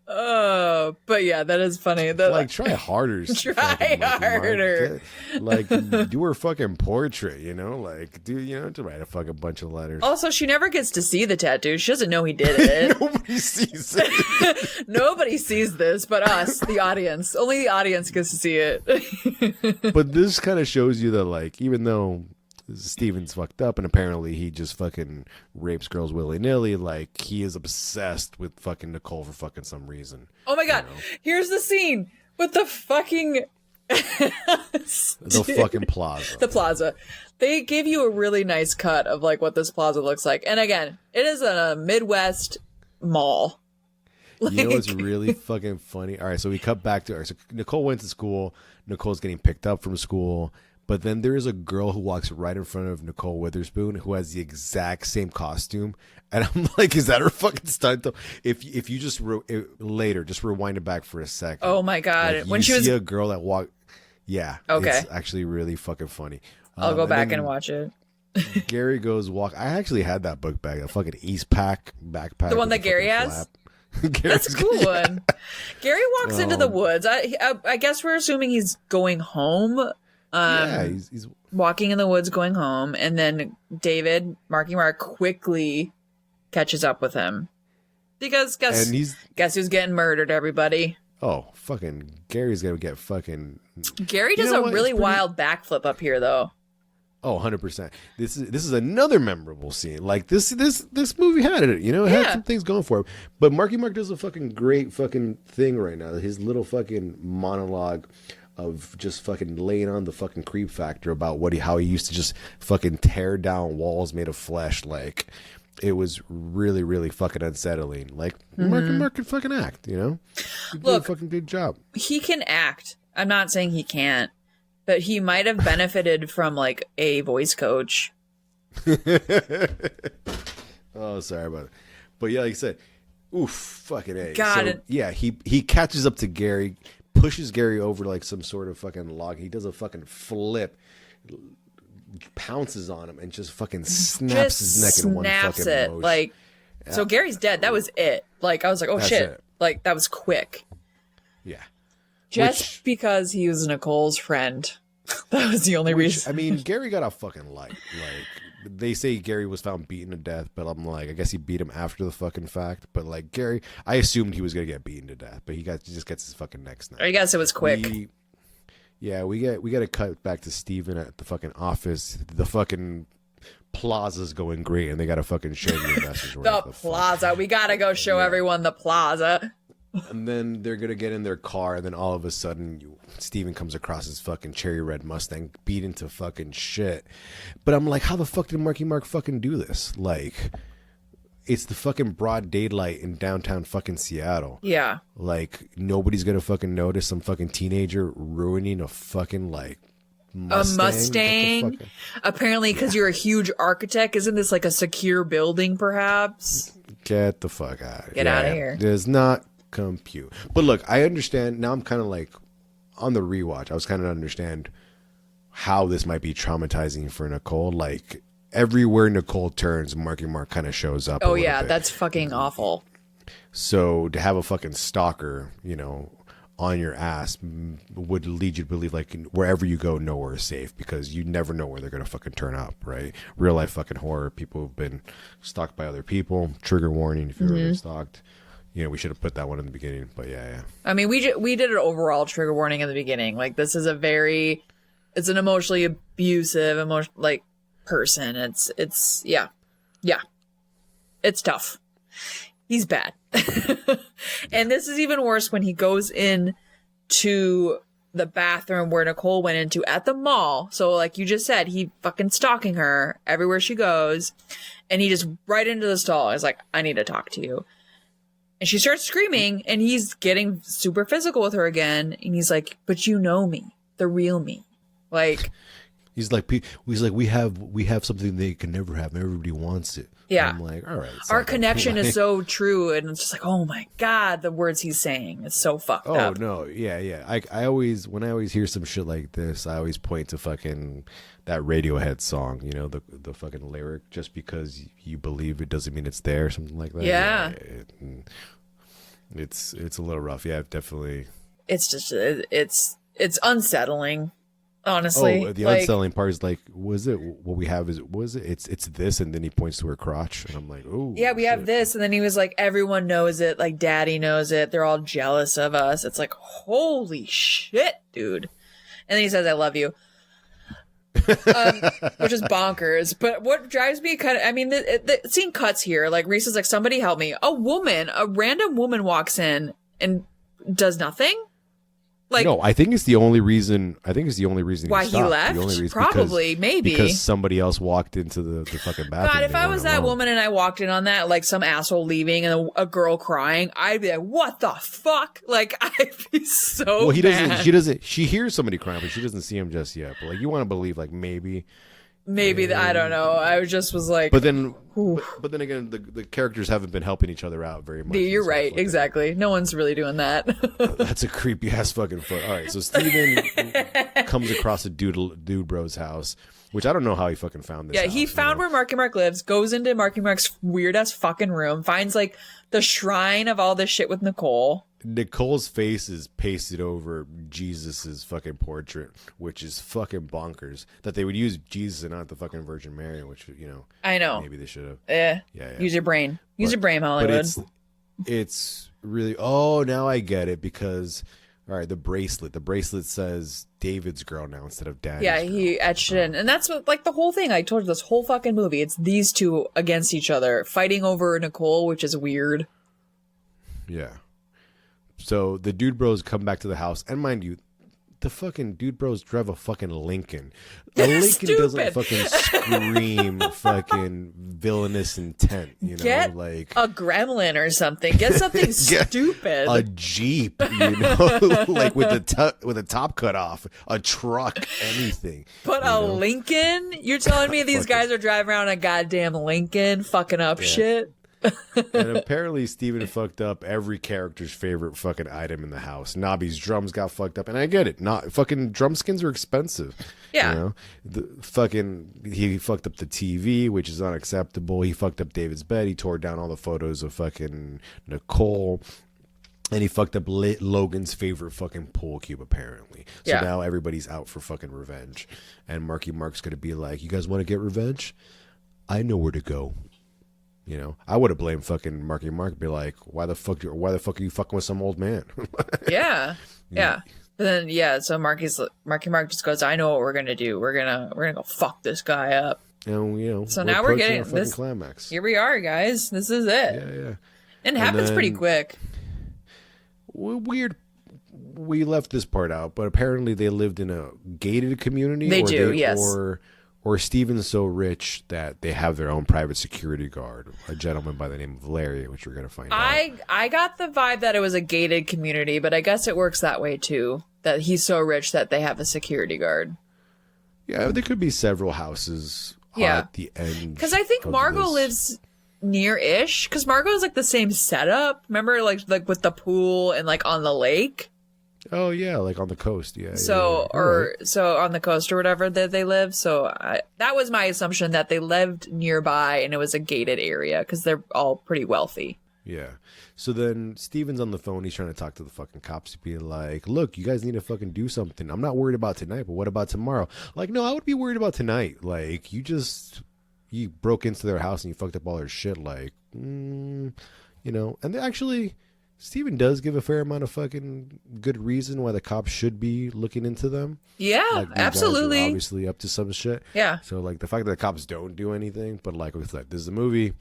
But yeah, that is funny. Like, try harder. Try harder. Like, do her fucking portrait, you know? Like, to write a fucking bunch of letters. Also, she never gets to see the tattoo. She doesn't know he did it. Nobody sees it. Nobody sees this but us, the audience. Only the audience gets to see it. But this kind of shows you that, like, even though Steven's fucked up and apparently he just fucking rapes girls willy-nilly, like, he is obsessed with fucking Nicole for fucking some reason. Oh my god, here's the scene with the fucking the fucking plaza. The plaza. They give you a really nice cut of like what this plaza looks like. And again, it is a Midwest mall. Like, you know what's really fucking funny? All right, so we cut back to her. So Nicole went to school. Nicole's getting picked up from school. But then there is a girl who walks right in front of Nicole Witherspoon who has the exact same costume. And I'm like, is that her fucking stunt though? If you just later, just rewind it back for a second. Oh my God. Like, when you she was see a girl that walked. Yeah. Okay. It's actually really fucking funny. I'll go back and watch it. Gary goes walk. I actually had that book bag, a fucking East Pack backpack. The one that Gary has? That's a cool one. Gary walks into the woods. I guess we're assuming he's going home. Yeah, he's walking in the woods going home, and then David, Marky Mark, quickly catches up with him. Because guess who's getting murdered, everybody? Oh, fucking Gary's gonna get fucking... Gary does a really wild backflip up here, though. Oh, 100%. This is another memorable scene. Like, this movie had it, you know? It had some things going for it. But Marky Mark does a fucking great fucking thing right now. His little fucking monologue of just fucking laying on the fucking creep factor about how he used to just fucking tear down walls made of flesh. Like, it was really, really fucking unsettling. Like, Mark can fucking act, you know? He did a fucking good job. He can act. I'm not saying he can't, but he might have benefited from, like, a voice coach. Oh, sorry about it. But yeah, like I said, oof, fucking A. Got it. Yeah, he catches up to Gary, pushes Gary over like some sort of fucking log. He does a fucking flip, pounces on him, and just fucking snaps his neck in one fucking motion. Like, yeah. So Gary's dead. That was it. Like, I was like, oh, that's shit. It. Like, that was quick. Yeah. Just because he was Nicole's friend. That was the only reason. I mean, Gary got a fucking light. Like, they say Gary was found beaten to death, but I'm like, I guess he beat him after the fucking fact. But like, Gary, I assumed he was gonna get beaten to death, but he just gets his fucking neck snapped. I guess it was quick. We got to cut back to Steven at the fucking office. The fucking plaza's going great, and they got to fucking show you the message. The plaza. We gotta go show everyone the plaza. And then they're gonna get in their car, and then all of a sudden, Steven comes across his fucking cherry red Mustang, beat into fucking shit. But I'm like, how the fuck did Marky Mark fucking do this? Like, it's the fucking broad daylight in downtown fucking Seattle. Yeah. Like, nobody's gonna fucking notice some fucking teenager ruining a fucking like Mustang. A Mustang. Apparently, because you're a huge architect, isn't this like a secure building? Perhaps. Get the fuck out. Get out of here. Does not compute. But look, I understand now. I'm kind of like on the rewatch. I was kind of understand how this might be traumatizing for Nicole. Like, everywhere Nicole turns, Marky Mark kind of shows up. Oh yeah, that's fucking awful. So to have a fucking stalker, you know, on your ass would lead you to believe like wherever you go, nowhere is safe, because you never know where they're gonna fucking turn up, right? Real life fucking horror. People have been stalked by other people. Trigger warning if you've ever been stalked. You know, we should have put that one in the beginning, but yeah. I mean, we did an overall trigger warning in the beginning. Like, this is it's an emotionally abusive, person. It's tough. He's bad. And this is even worse when he goes in to the bathroom where Nicole went into at the mall. So like you just said, he fucking stalking her everywhere she goes. And he just right into the stall. He's like, I need to talk to you. And she starts screaming, and he's getting super physical with her again. And he's like, but you know me, the real me. Like, he's like, we have something they can never have. Everybody wants it. Yeah. And I'm like, all right. Our connection is so true. And it's just like, oh my God, the words he's saying is so fucked up. Oh no. Yeah. I always hear some shit like this, I always point to fucking that Radiohead song, you know, the fucking lyric, just because you believe it doesn't mean it's there, something like that. Yeah. It's a little rough. Yeah, definitely. It's just it's unsettling, honestly. Oh, the unsettling part is like, was it what we have? It's this, and then he points to her crotch, and I'm like, oh, yeah, we have this, and then he was like, everyone knows it, like Daddy knows it. They're all jealous of us. It's like, holy shit, dude. And then he says, "I love you." Which is bonkers. But what drives me kind of, I mean, the scene cuts here. Like Reese is like, somebody help me. A random woman walks in and does nothing. Like, no, I think it's the only reason. Why he left? The only reason Probably, maybe because somebody else walked into the fucking bathroom. God, if I was that woman and I walked in on that, like some asshole leaving and a girl crying, I'd be like, "What the fuck?" Like, I'd be so. Well, he mad. doesn't. She doesn't. She hears somebody crying, but she doesn't see him just yet. But like, you want to believe, like maybe. I don't know. I just was like, but then again, the characters haven't been helping each other out very much. You're right, exactly. No one's really doing that. That's a creepy ass fucking foot. All right, so Steven comes across a dude bro's house, which I don't know how he fucking found this. Yeah, house, he found where Marky Mark lives, goes into Marky Mark's weird ass fucking room, finds like the shrine of all this shit with Nicole. Nicole's face is pasted over Jesus's fucking portrait, which is fucking bonkers. That they would use Jesus and not the fucking Virgin Mary, which, you know, I know. Maybe they should have. Yeah. Use your brain. Use your brain, Hollywood. But it's really. Oh, now I get it because. All right, the bracelet. The bracelet says David's girl now instead of Daddy's. Yeah, girl. he etched it in, and that's what, like, the whole thing. I told you, this whole fucking movie. It's these two against each other, fighting over Nicole, which is weird. Yeah. So the dude bros come back to the house, and mind you, the fucking dude bros drive a fucking Lincoln. A Lincoln doesn't fucking scream fucking villainous intent, you know? Get like a gremlin or something. Get something stupid. A Jeep, you know, like with the top cut off, a truck, anything. But a Lincoln? You're telling me these guys are driving around a goddamn Lincoln, fucking up shit? And apparently Steven fucked up every character's favorite fucking item in the house. Nobby's drums got fucked up, and I get it. Not fucking drum skins are expensive. Yeah. You know? He fucked up the TV, which is unacceptable. He fucked up David's bed. He tore down all the photos of fucking Nicole. And he fucked up Logan's favorite fucking pool cube, apparently. So now everybody's out for fucking revenge. And Marky Mark's gonna be like, "You guys want to get revenge? I know where to go." You know, I would have blamed fucking Marky Mark. Be like, why the fuck are you fucking with some old man? Yeah. But then so Marky Mark just goes, "I know what we're gonna do. We're gonna go fuck this guy up." And you know, so now we're getting this climax. Here we are, guys. This is it. Yeah. And it happens pretty quick. Weird. We left this part out, but apparently they lived in a gated community. They do, yes. Or Steven's so rich that they have their own private security guard, a gentleman by the name of Larry, which we're going to find out. I got the vibe that it was a gated community, but I guess it works that way too, that he's so rich that they have a security guard. Yeah, there could be several houses at the end. Because I think Margot lives near-ish, because Margot is like the same setup. Remember, like with the pool and like on the lake? Oh yeah, like on the coast, yeah. So on the coast or whatever that they live. So that was my assumption, that they lived nearby and it was a gated area because they're all pretty wealthy. Yeah. So then Steven's on the phone. He's trying to talk to the fucking cops to be like, "Look, you guys need to fucking do something. I'm not worried about tonight, but what about tomorrow?" Like, no, I would be worried about tonight. Like, you broke into their house and you fucked up all their shit. Like, you know, and actually. Steven does give a fair amount of fucking good reason why the cops should be looking into them. Yeah, like, absolutely. Obviously up to some shit. Yeah. So like the fact that the cops don't do anything, but like with like this is a movie.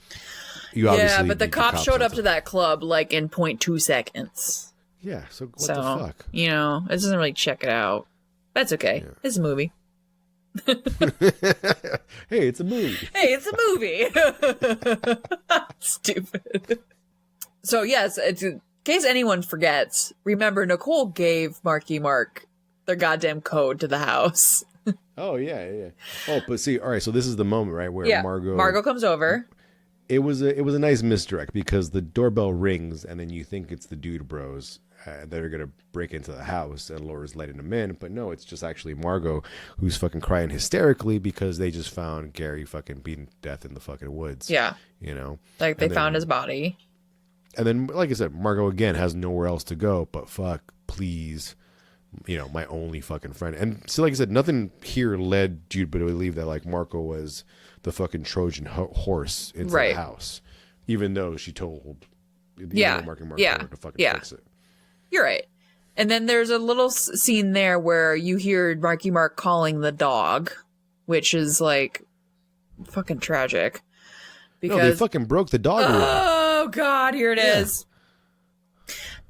You obviously. Yeah, but the cops showed up to that club like in 0.2 seconds. Yeah. So what the fuck? You know, it doesn't really check it out. That's okay. Yeah. It's a movie. Hey, it's a movie. Stupid. So yes, in case anyone forgets, remember Nicole gave Marky Mark their goddamn code to the house. Oh yeah. Oh, but see, all right. So this is the moment, right, where Margot comes over. It was a nice misdirect because the doorbell rings and then you think it's the dude bros that are gonna break into the house and Laura's letting them in, but no, it's just actually Margot who's fucking crying hysterically because they just found Gary fucking beaten to death in the fucking woods. Yeah, you know, like they found his body. And then, like I said, Margot again has nowhere else to go. But fuck, please, my only fucking friend. And so, like I said, nothing here led you to believe that like Marco was the fucking Trojan horse into the house, even though she told Marco to fucking fix it. You're right. And then there's a little scene there where you hear Marky Mark calling the dog, which is like fucking tragic. Because they fucking broke the dog. Oh God, here it is.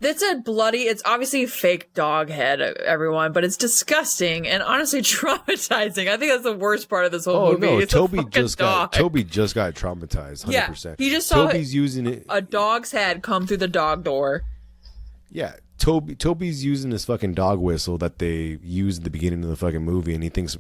That's it's obviously a fake dog head, everyone, but it's disgusting and honestly traumatizing. I think that's the worst part of this whole movie. No, it's Toby just got traumatized. 100%. Yeah, he just saw a dog's head come through the dog door. Yeah, Toby's using this fucking dog whistle that they used at the beginning of the fucking movie, and he thinks,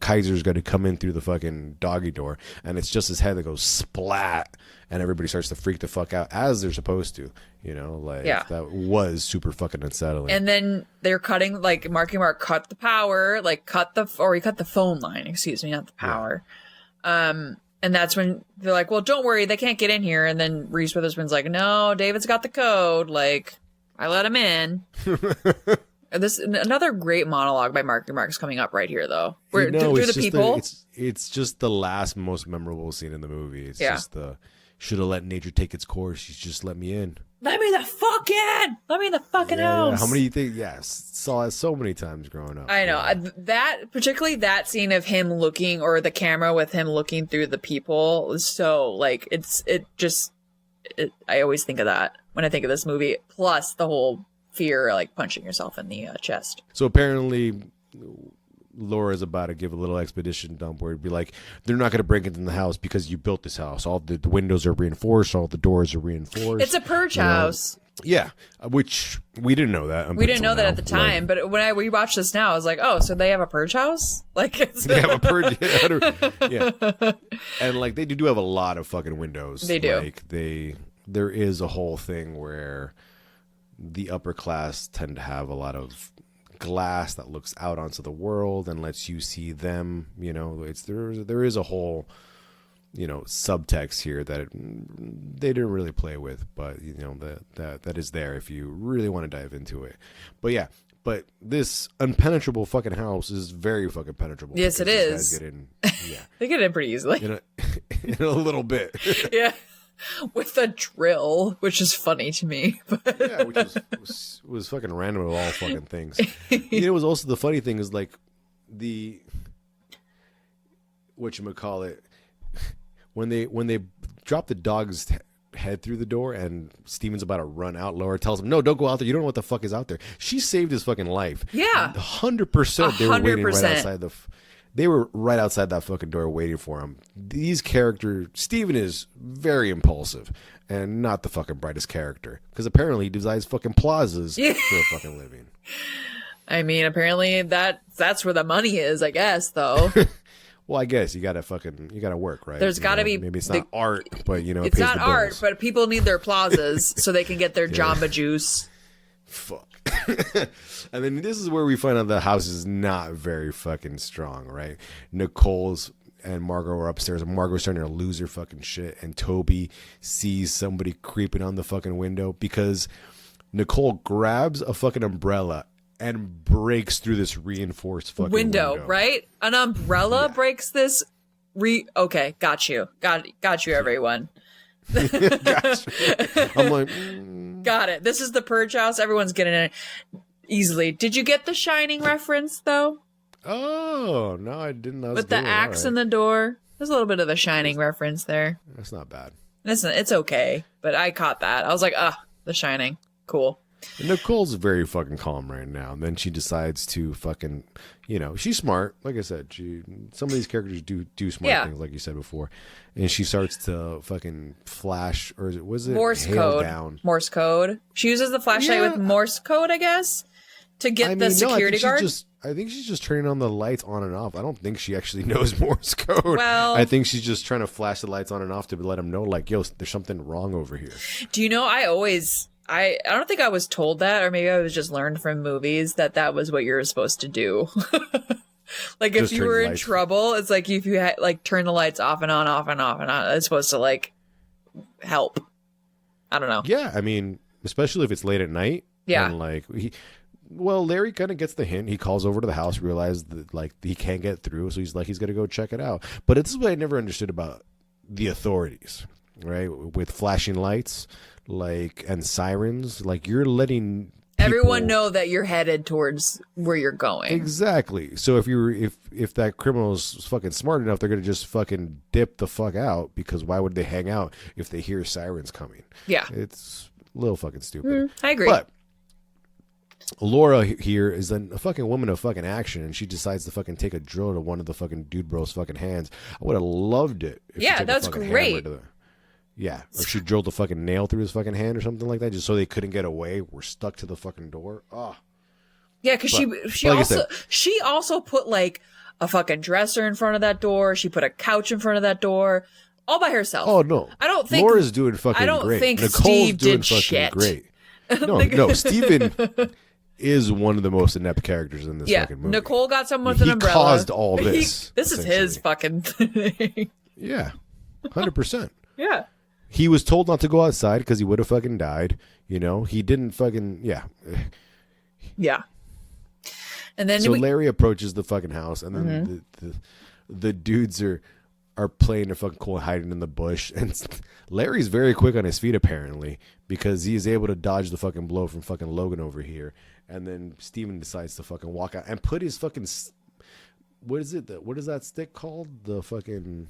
Kaiser's going to come in through the fucking doggy door, and it's just his head that goes splat, and everybody starts to freak the fuck out, as they're supposed to, that was super fucking unsettling. And then they're cutting, like, Marky Mark cut the power, like, he cut the phone line, excuse me, not the power. Yeah. And that's when they're like, well, don't worry, they can't get in here. And then Reese Witherspoon's like, no, David's got the code. Like, I let him in. Another great monologue by Marky Mark's coming up right here, though. Where it's just the last most memorable scene in the movie. It's just the should have let nature take its course. She's just let me in. Let me the fuck in. Let me in the fucking house. How many do you think? Yes, saw it so many times growing up. I know particularly that scene of him looking, or the camera with him looking through the people, is so like I always think of that when I think of this movie. Plus the whole fear, like punching yourself in the chest. So apparently Laura's about to give a little expedition dump where it'd be like, they're not going to break into the house because you built this house. All the windows are reinforced. All the doors are reinforced. It's a purge house. Yeah, which we didn't know that. We didn't know that at the time, but when we watch this now, I was like, oh, so they have a purge house? Like, they have a purge. Yeah. And like they do have a lot of fucking windows. They do. Like there is a whole thing where the upper class tend to have a lot of glass that looks out onto the world and lets you see them. There is a whole subtext here that they didn't really play with, but that is there if you really want to dive into it. But this impenetrable fucking house is very fucking penetrable. Yes, it is. Guys get in, they get in pretty easily in a little bit. Yeah. With a drill, which is funny to me. Yeah, which was fucking random of all fucking things. It was also the funny thing is like the whatchamacallit, when they drop the dog's head through the door and Steven's about to run out, Laura tells him, no, don't go out there. You don't know what the fuck is out there. She saved his fucking life. Yeah. 100% they were waiting right outside they were right outside that fucking door waiting for him. These characters, Steven is very impulsive and not the fucking brightest character because apparently he designs fucking plazas for a fucking living. I mean, apparently that's where the money is, I guess, though. Well, I guess you gotta work, right? There's gotta be. Maybe it's not art, but it it's pays not the art, bills. but people need their plazas so they can get their Jamba Juice. Fuck. And then this is where we find out the house is not very fucking strong, right? Nicole's and Margot are upstairs, and Margot's starting to lose her fucking shit, and Toby sees somebody creeping on the fucking window because Nicole grabs a fucking umbrella and breaks through this reinforced fucking window. Right? An umbrella breaks this. Okay, got you, everyone. Gotcha. I'm like, got it. This is the purge house. Everyone's getting it easily. Did you get the Shining reference though? Oh no, I didn't. With the axe in the door, there's a little bit of a Shining reference there. That's not bad. It's okay, but I caught that. I was like, the Shining, cool. And Nicole's very fucking calm right now. And then she decides to fucking, she's smart. Like I said, some of these characters do smart things, like you said before. And she starts to fucking flash, or was it Morse code? Down? Morse code. She uses the flashlight with Morse code, I guess, to get the security guard. I think she's just turning on the lights on and off. I don't think she actually knows Morse code. Well, I think she's just trying to flash the lights on and off to let him know, like, yo, there's something wrong over here. Do you know, I don't think I was told that, or maybe I was just learned from movies that was what you're supposed to do. Like if you were in trouble, it's like if you had like turn the lights off and on, off and off and on, it's supposed to like help. I don't know. Yeah, I mean, especially if it's late at night. Yeah. And like Larry kind of gets the hint. He calls over to the house, realizes that like he can't get through, so he's gonna go check it out. But it's what I never understood about the authorities, right? With flashing lights, like, and sirens, like you're letting Everyone know that you're headed towards where you're going. Exactly. So if that criminal is fucking smart enough, they're gonna just fucking dip the fuck out, because why would they hang out if they hear sirens coming? Yeah, it's a little fucking stupid. I agree. But Laura here is a fucking woman of fucking action, and she decides to fucking take a drill to one of the fucking dude bro's fucking hands. I would have loved it. If she Yeah, took a that's fucking great. hammer to yeah, or she drilled a fucking nail through his fucking hand or something like that, just so they couldn't get away. We're stuck to the fucking door. Oh. Yeah, because she also put like a fucking dresser in front of that door. She put a couch in front of that door, all by herself. Oh no, I don't think Laura's doing fucking great. I don't think Nicole's Steve doing did fucking shit. great. No, Steven is one of the most inept characters in this fucking movie. Nicole got someone with an umbrella. He caused all this. This is his fucking thing. Yeah, 100%. Yeah. He was told not to go outside because he would have fucking died. You know, he didn't fucking, yeah. Yeah. And then so Larry approaches the fucking house, and then the dudes are playing their fucking cool, hiding in the bush. And Larry's very quick on his feet, apparently, because he is able to dodge the fucking blow from fucking Logan over here. And then Steven decides to fucking walk out and put his fucking, what is that stick called? The fucking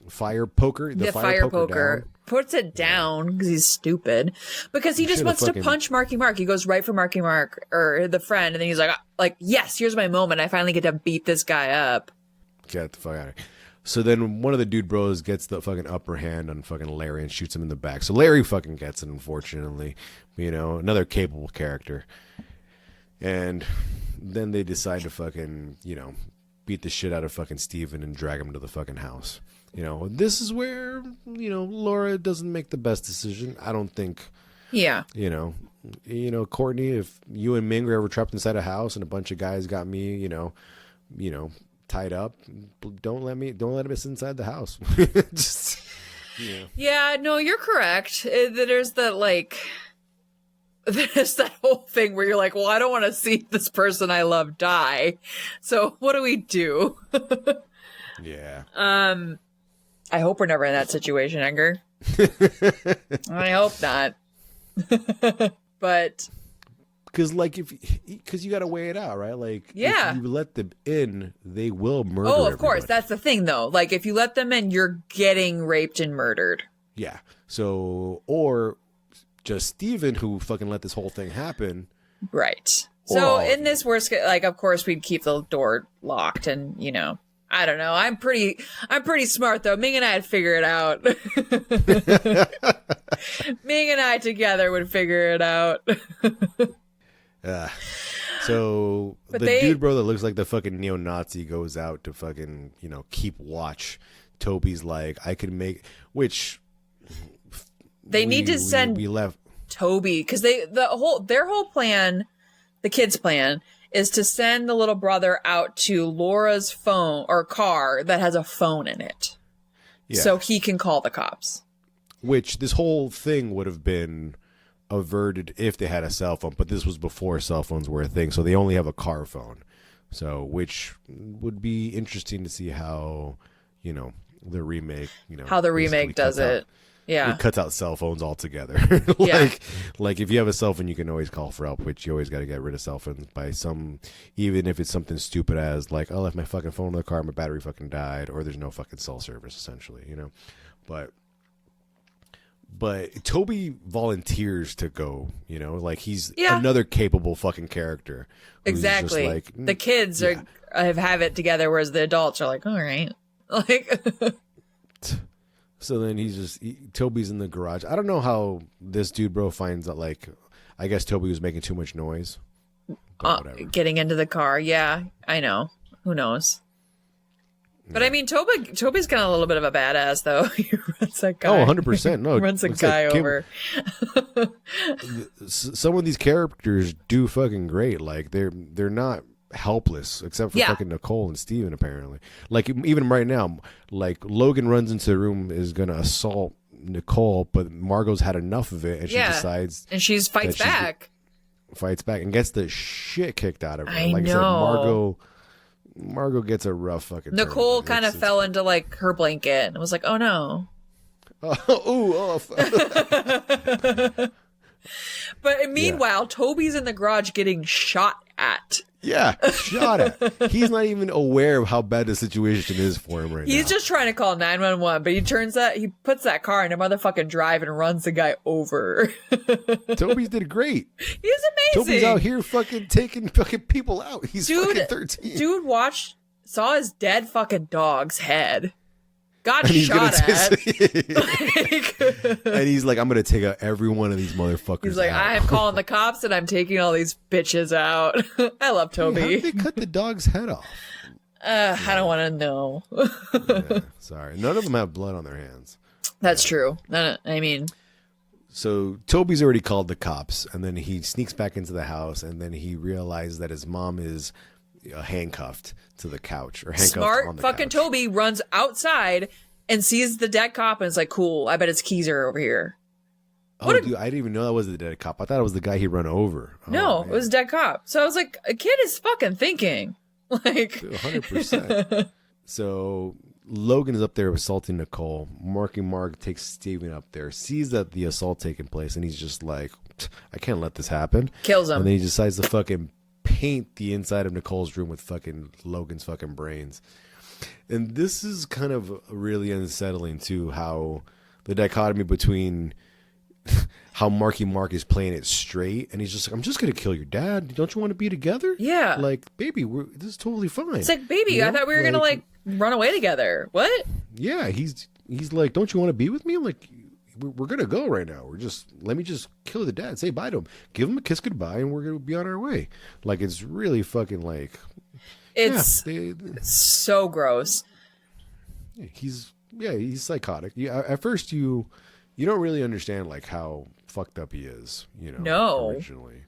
fire poker? The fire poker puts it down because he's stupid, because he just wants to punch Marky Mark. He goes right for Marky Mark, or the friend, and then he's like, yes, here's my moment. I finally get to beat this guy up. Get the fuck out of here. So then one of the dude bros gets the fucking upper hand on fucking Larry and shoots him in the back. So Larry fucking gets it, unfortunately. You know, another capable character. And then they decide to fucking, you know, beat the shit out of fucking Steven and drag him to the fucking house. You know, this is where, you know, Laura doesn't make the best decision. I don't think. Yeah. You know, Courtney, if you and Ming were ever trapped inside a house and a bunch of guys got me, you know, tied up, don't let us inside the house. Just, you know. Yeah, no, you're correct. There's that whole thing where you're like, well, I don't want to see this person I love die. So what do we do? Yeah. I hope we're never in that situation, Edgar. I hope not. But because you got to weigh it out, right? Like, yeah, if you let them in, they will murder. Oh, of course, that's the thing, though. Like, if you let them in, you're getting raped and murdered. Yeah. So, or just Steven, who fucking let this whole thing happen. Right. So in this worst, like, of course, we'd keep the door locked, and you know. I don't know. I'm pretty smart though. Ming and I'd figure it out. Ming and I together would figure it out. So dude bro that looks like the fucking neo-Nazi goes out to fucking, you know, keep watch. Toby's like, I can make, which they need to send Toby, because their whole plan, the kids' plan, is to send the little brother out to Laura's phone or car that has a phone in it. Yeah. So he can call the cops. Which this whole thing would have been averted if they had a cell phone, but this was before cell phones were a thing, so they only have a car phone. So, which would be interesting to see how, you know, the remake, you know, how the remake does it. Yeah. It cuts out cell phones altogether. like if you have a cell phone, you can always call for help, which you always got to get rid of cell phones by even if it's something stupid as like, I left my fucking phone in the car, my battery fucking died, or there's no fucking cell service, essentially, you know. But Toby volunteers to go, you know, like he's another capable fucking character. Exactly. Like, the kids have it together, whereas the adults are like, all right. Like so then Toby's in the garage. I don't know how this dude bro finds out, like, I guess Toby was making too much noise. Getting into the car. Yeah, I know. Who knows? But I mean, Toby's kind of a little bit of a badass, though. He runs that guy. Oh, 100%. No, runs a guy over. Some of these characters do fucking great. Like, they're not helpless, except for fucking Nicole and Steven, apparently. Like, even right now, like, Logan runs into the room, is gonna assault Nicole, but Margot's had enough of it, and she decides, and she fights back and gets the shit kicked out of her. I like know. I said, Margot gets a rough fucking. Nicole kind of fell into like her blanket and was like, "Oh no." But meanwhile, Toby's in the garage getting shot at. Yeah, shot at. He's not even aware of how bad the situation is for him right now. He's just trying to call 911, but he puts that car in a motherfucking drive and runs the guy over. Toby did great. He's amazing. Toby's out here fucking taking fucking people out. He's fucking 13. Dude saw his dead fucking dog's head. Got shot at. And he's like, I'm going to take out every one of these motherfuckers. He's like, out. I'm calling the cops and I'm taking all these bitches out. I love Toby. How did they cut the dog's head off? I don't want to know. Sorry. None of them have blood on their hands. That's true. I mean... So Toby's already called the cops, and then he sneaks back into the house, and then he realizes that his mom is handcuffed to the couch, or handcuffed on the fucking couch. Toby runs outside and sees the dead cop and is like, cool, I bet his keys are over here. Dude, I didn't even know that was the dead cop. I thought it was the guy he run over. No, it was a dead cop. So I was like, a kid is fucking thinking. Like 100%. So Logan is up there assaulting Nicole. Marky Mark takes Steven up there, sees that the assault taking place, and he's just like, I can't let this happen. Kills him. And then he decides to fucking paint the inside of Nicole's room with fucking Logan's fucking brains. And this is kind of really unsettling too, how the dichotomy between how Marky Mark is playing it straight, and he's just like, I'm just gonna kill your dad. Don't you want to be together? Yeah. Like, baby, this is totally fine. It's like, baby, You know? I thought we were gonna like run away together. What? Yeah, he's like, don't you want to be with me? I'm like, we're gonna go right now. Let me just kill the dad, say bye to him, give him a kiss goodbye, and we're gonna be on our way. Like, it's really fucking like, it's so gross. He's psychotic. At first you don't really understand like how fucked up he is, originally.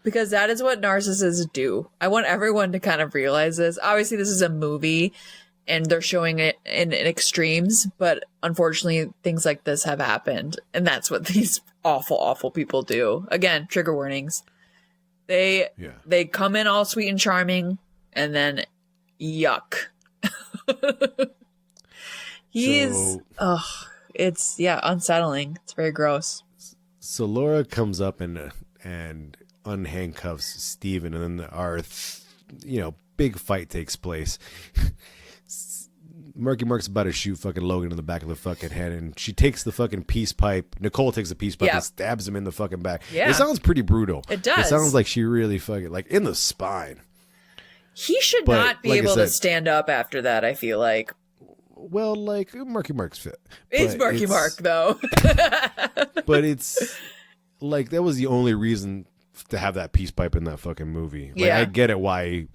Because that is what narcissists do. I want everyone to kind of realize this. Obviously, this is a movie and they're showing it in extremes, but unfortunately, things like this have happened. And that's what these awful, awful people do. Again, trigger warnings. They come in all sweet and charming, and then yuck. It's unsettling. It's very gross. So Laura comes up and unhandcuffs Steven, and then our big fight takes place. Marky Mark's about to shoot fucking Logan in the back of the fucking head, and she takes the fucking peace pipe. Nicole takes the peace pipe and stabs him in the fucking back. Yeah. It sounds pretty brutal. It does. It sounds like she really fucking, like, in the spine. He should not be able to stand up after that, I feel like. Well, like, Marky Mark's fit. It's Marky Mark, though. But it's, like, that was the only reason to have that peace pipe in that fucking movie. Like, I get it why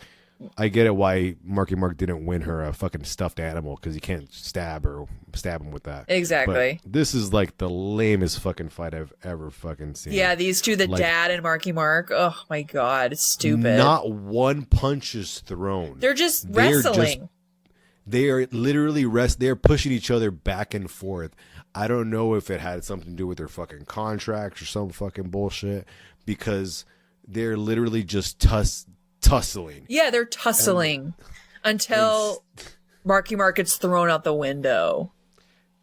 Marky Mark didn't win her a fucking stuffed animal, because you can't stab him with that. Exactly. But this is like the lamest fucking fight I've ever fucking seen. Yeah, these two, the dad and Marky Mark. Oh my god, it's stupid. Not one punch is thrown. They're just wrestling. They are literally they're pushing each other back and forth. I don't know if it had something to do with their fucking contracts or some fucking bullshit, because they're literally just tussling. Yeah, they're tussling until Marky Mark gets thrown out the window.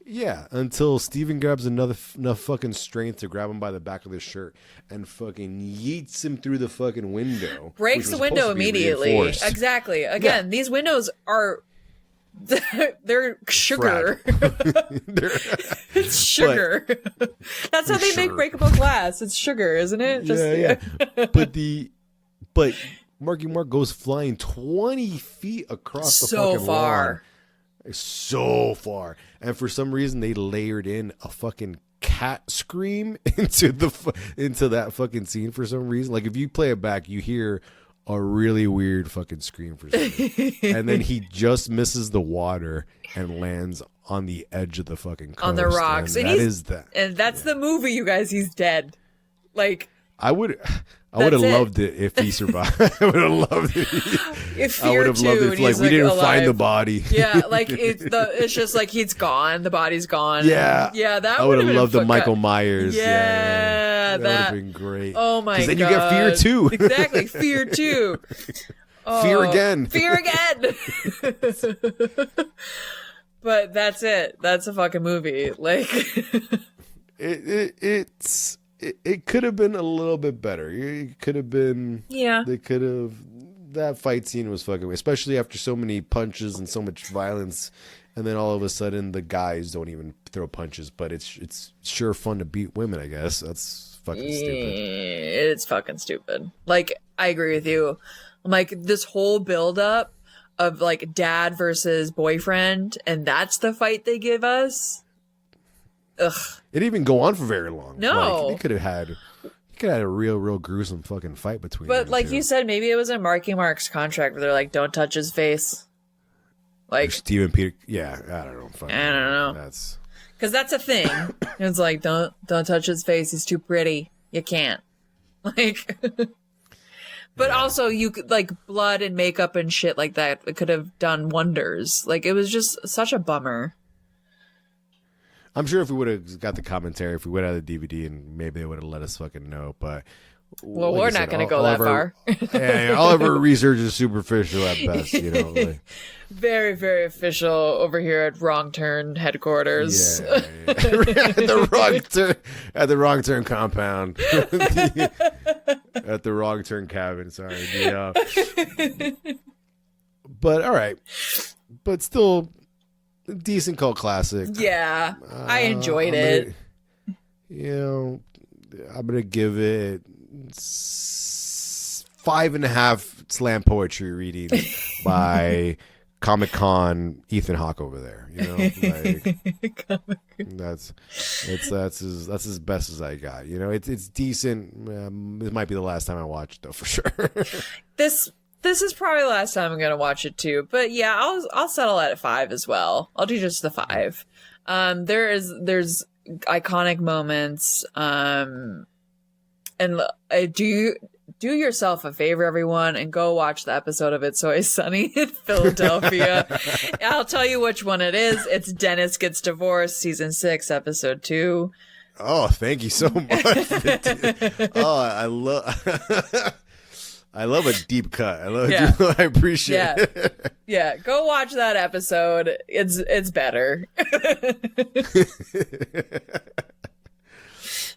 Yeah, until Steven grabs enough fucking strength to grab him by the back of his shirt and fucking yeets him through the fucking window. Breaks the window immediately. Exactly. Again, these windows are... they're sugar. It's sugar. That's how they make breakable glass. It's sugar, isn't it? Yeah. But Marky Mark goes flying 20 feet across the fucking lawn. So far. And for some reason they layered in a fucking cat scream into that fucking scene for some reason. Like, if you play it back, you hear a really weird fucking scream for some reason. And then he just misses the water and lands on the edge of the fucking coast. On the rocks. And that's the movie, you guys. He's dead. Like, I would have loved it if he survived. I would have loved it. If I would have loved it if, like, we didn't find the body. Yeah, like it's just like he's gone. The body's gone. Yeah, yeah. That I would have loved the been Michael Myers. Yeah, that would have been great. Oh my god! Then you get Fear 2. Exactly, Fear 2. Fear again. Fear again. But that's it. That's a fucking movie. Like it could have been a little bit better. It could have been. Yeah. They could have. That fight scene was fucking, especially after so many punches and so much violence, and then all of a sudden the guys don't even throw punches. But it's sure fun to beat women. I guess that's fucking stupid. It's fucking stupid. Like, I agree with you. Like, this whole buildup of like dad versus boyfriend, and that's the fight they give us. Ugh. It didn't even go on for very long. No. Like, you could have had a real gruesome fucking fight between them. But like two. you said, maybe it was in Marky Mark's contract where they're like, don't touch his face. Like, or Steven Peter. Yeah, I don't know. I don't know. That's because that's a thing. It's like, don't touch his face. He's too pretty. You can't. Like, but also you could, like, blood and makeup and shit like that. It could have done wonders. Like, it was just such a bummer. I'm sure if we would have got the commentary, if we would have had the DVD, and maybe they would have let us fucking know. But well, we're not going to go that far. Yeah, all of our research is superficial at best. You know, like. Very, very official over here at Wrong Turn headquarters. Yeah. At the wrong turn compound. At the wrong turn cabin. Sorry. But all right. But still, a decent cult classic. Yeah, I enjoyed it. I'm gonna give it 5.5 slam poetry readings by Comic-Con Ethan Hawke over there. You know, like, that's as best as I got. You know, it's decent. It might be the last time I watch it though, for sure. This is probably the last time I'm gonna watch it too. But yeah, I'll settle at 5 as well. I'll do just the 5. There's iconic moments. And do yourself a favor, everyone, and go watch the episode of It's Always Sunny in Philadelphia. I'll tell you which one it is. It's Dennis Gets Divorced, season 6, episode 2. Oh, thank you so much. I love a deep cut. I appreciate it. Yeah, go watch that episode. It's better.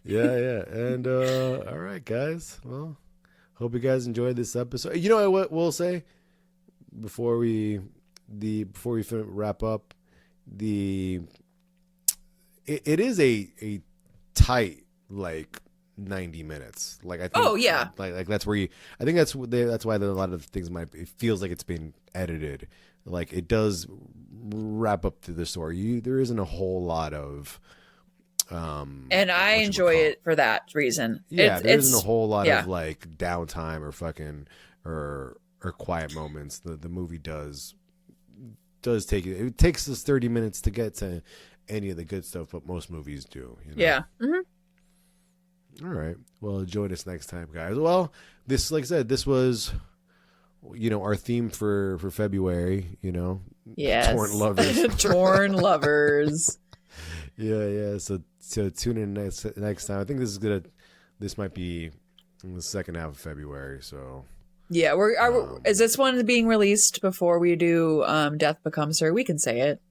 Yeah. And all right, guys. Well, hope you guys enjoyed this episode. You know what we'll say before we wrap up, it is a tight, like, 90 minutes. Like, I think. Oh yeah. Like that's where I think that's why a lot of things it feels like it's been edited. Like, it does wrap up to the story. There isn't a whole lot of. And I enjoy it for that reason. Yeah, there isn't a whole lot of like downtime or fucking or quiet moments. The movie does take it. It takes us 30 minutes to get to any of the good stuff, but most movies do. You know? Yeah. Mm-hmm. All right. Well, join us next time, guys. Well, this, like I said, this was, our theme for February. Yes. Torn lovers. Torn lovers. Yeah. So tune in next time. I think this might be in the second half of February. So yeah, is this one being released before we do Death Becomes Her? We can say it.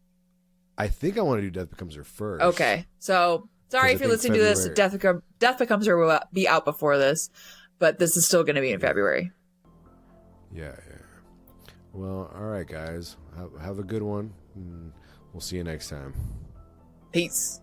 I think I want to do Death Becomes Her first. Okay, so sorry if you're listening to this. Death Becomes Her will be out before this, but this is still going to be in February. Yeah. Well, all right, guys. Have a good one. We'll see you next time. Peace.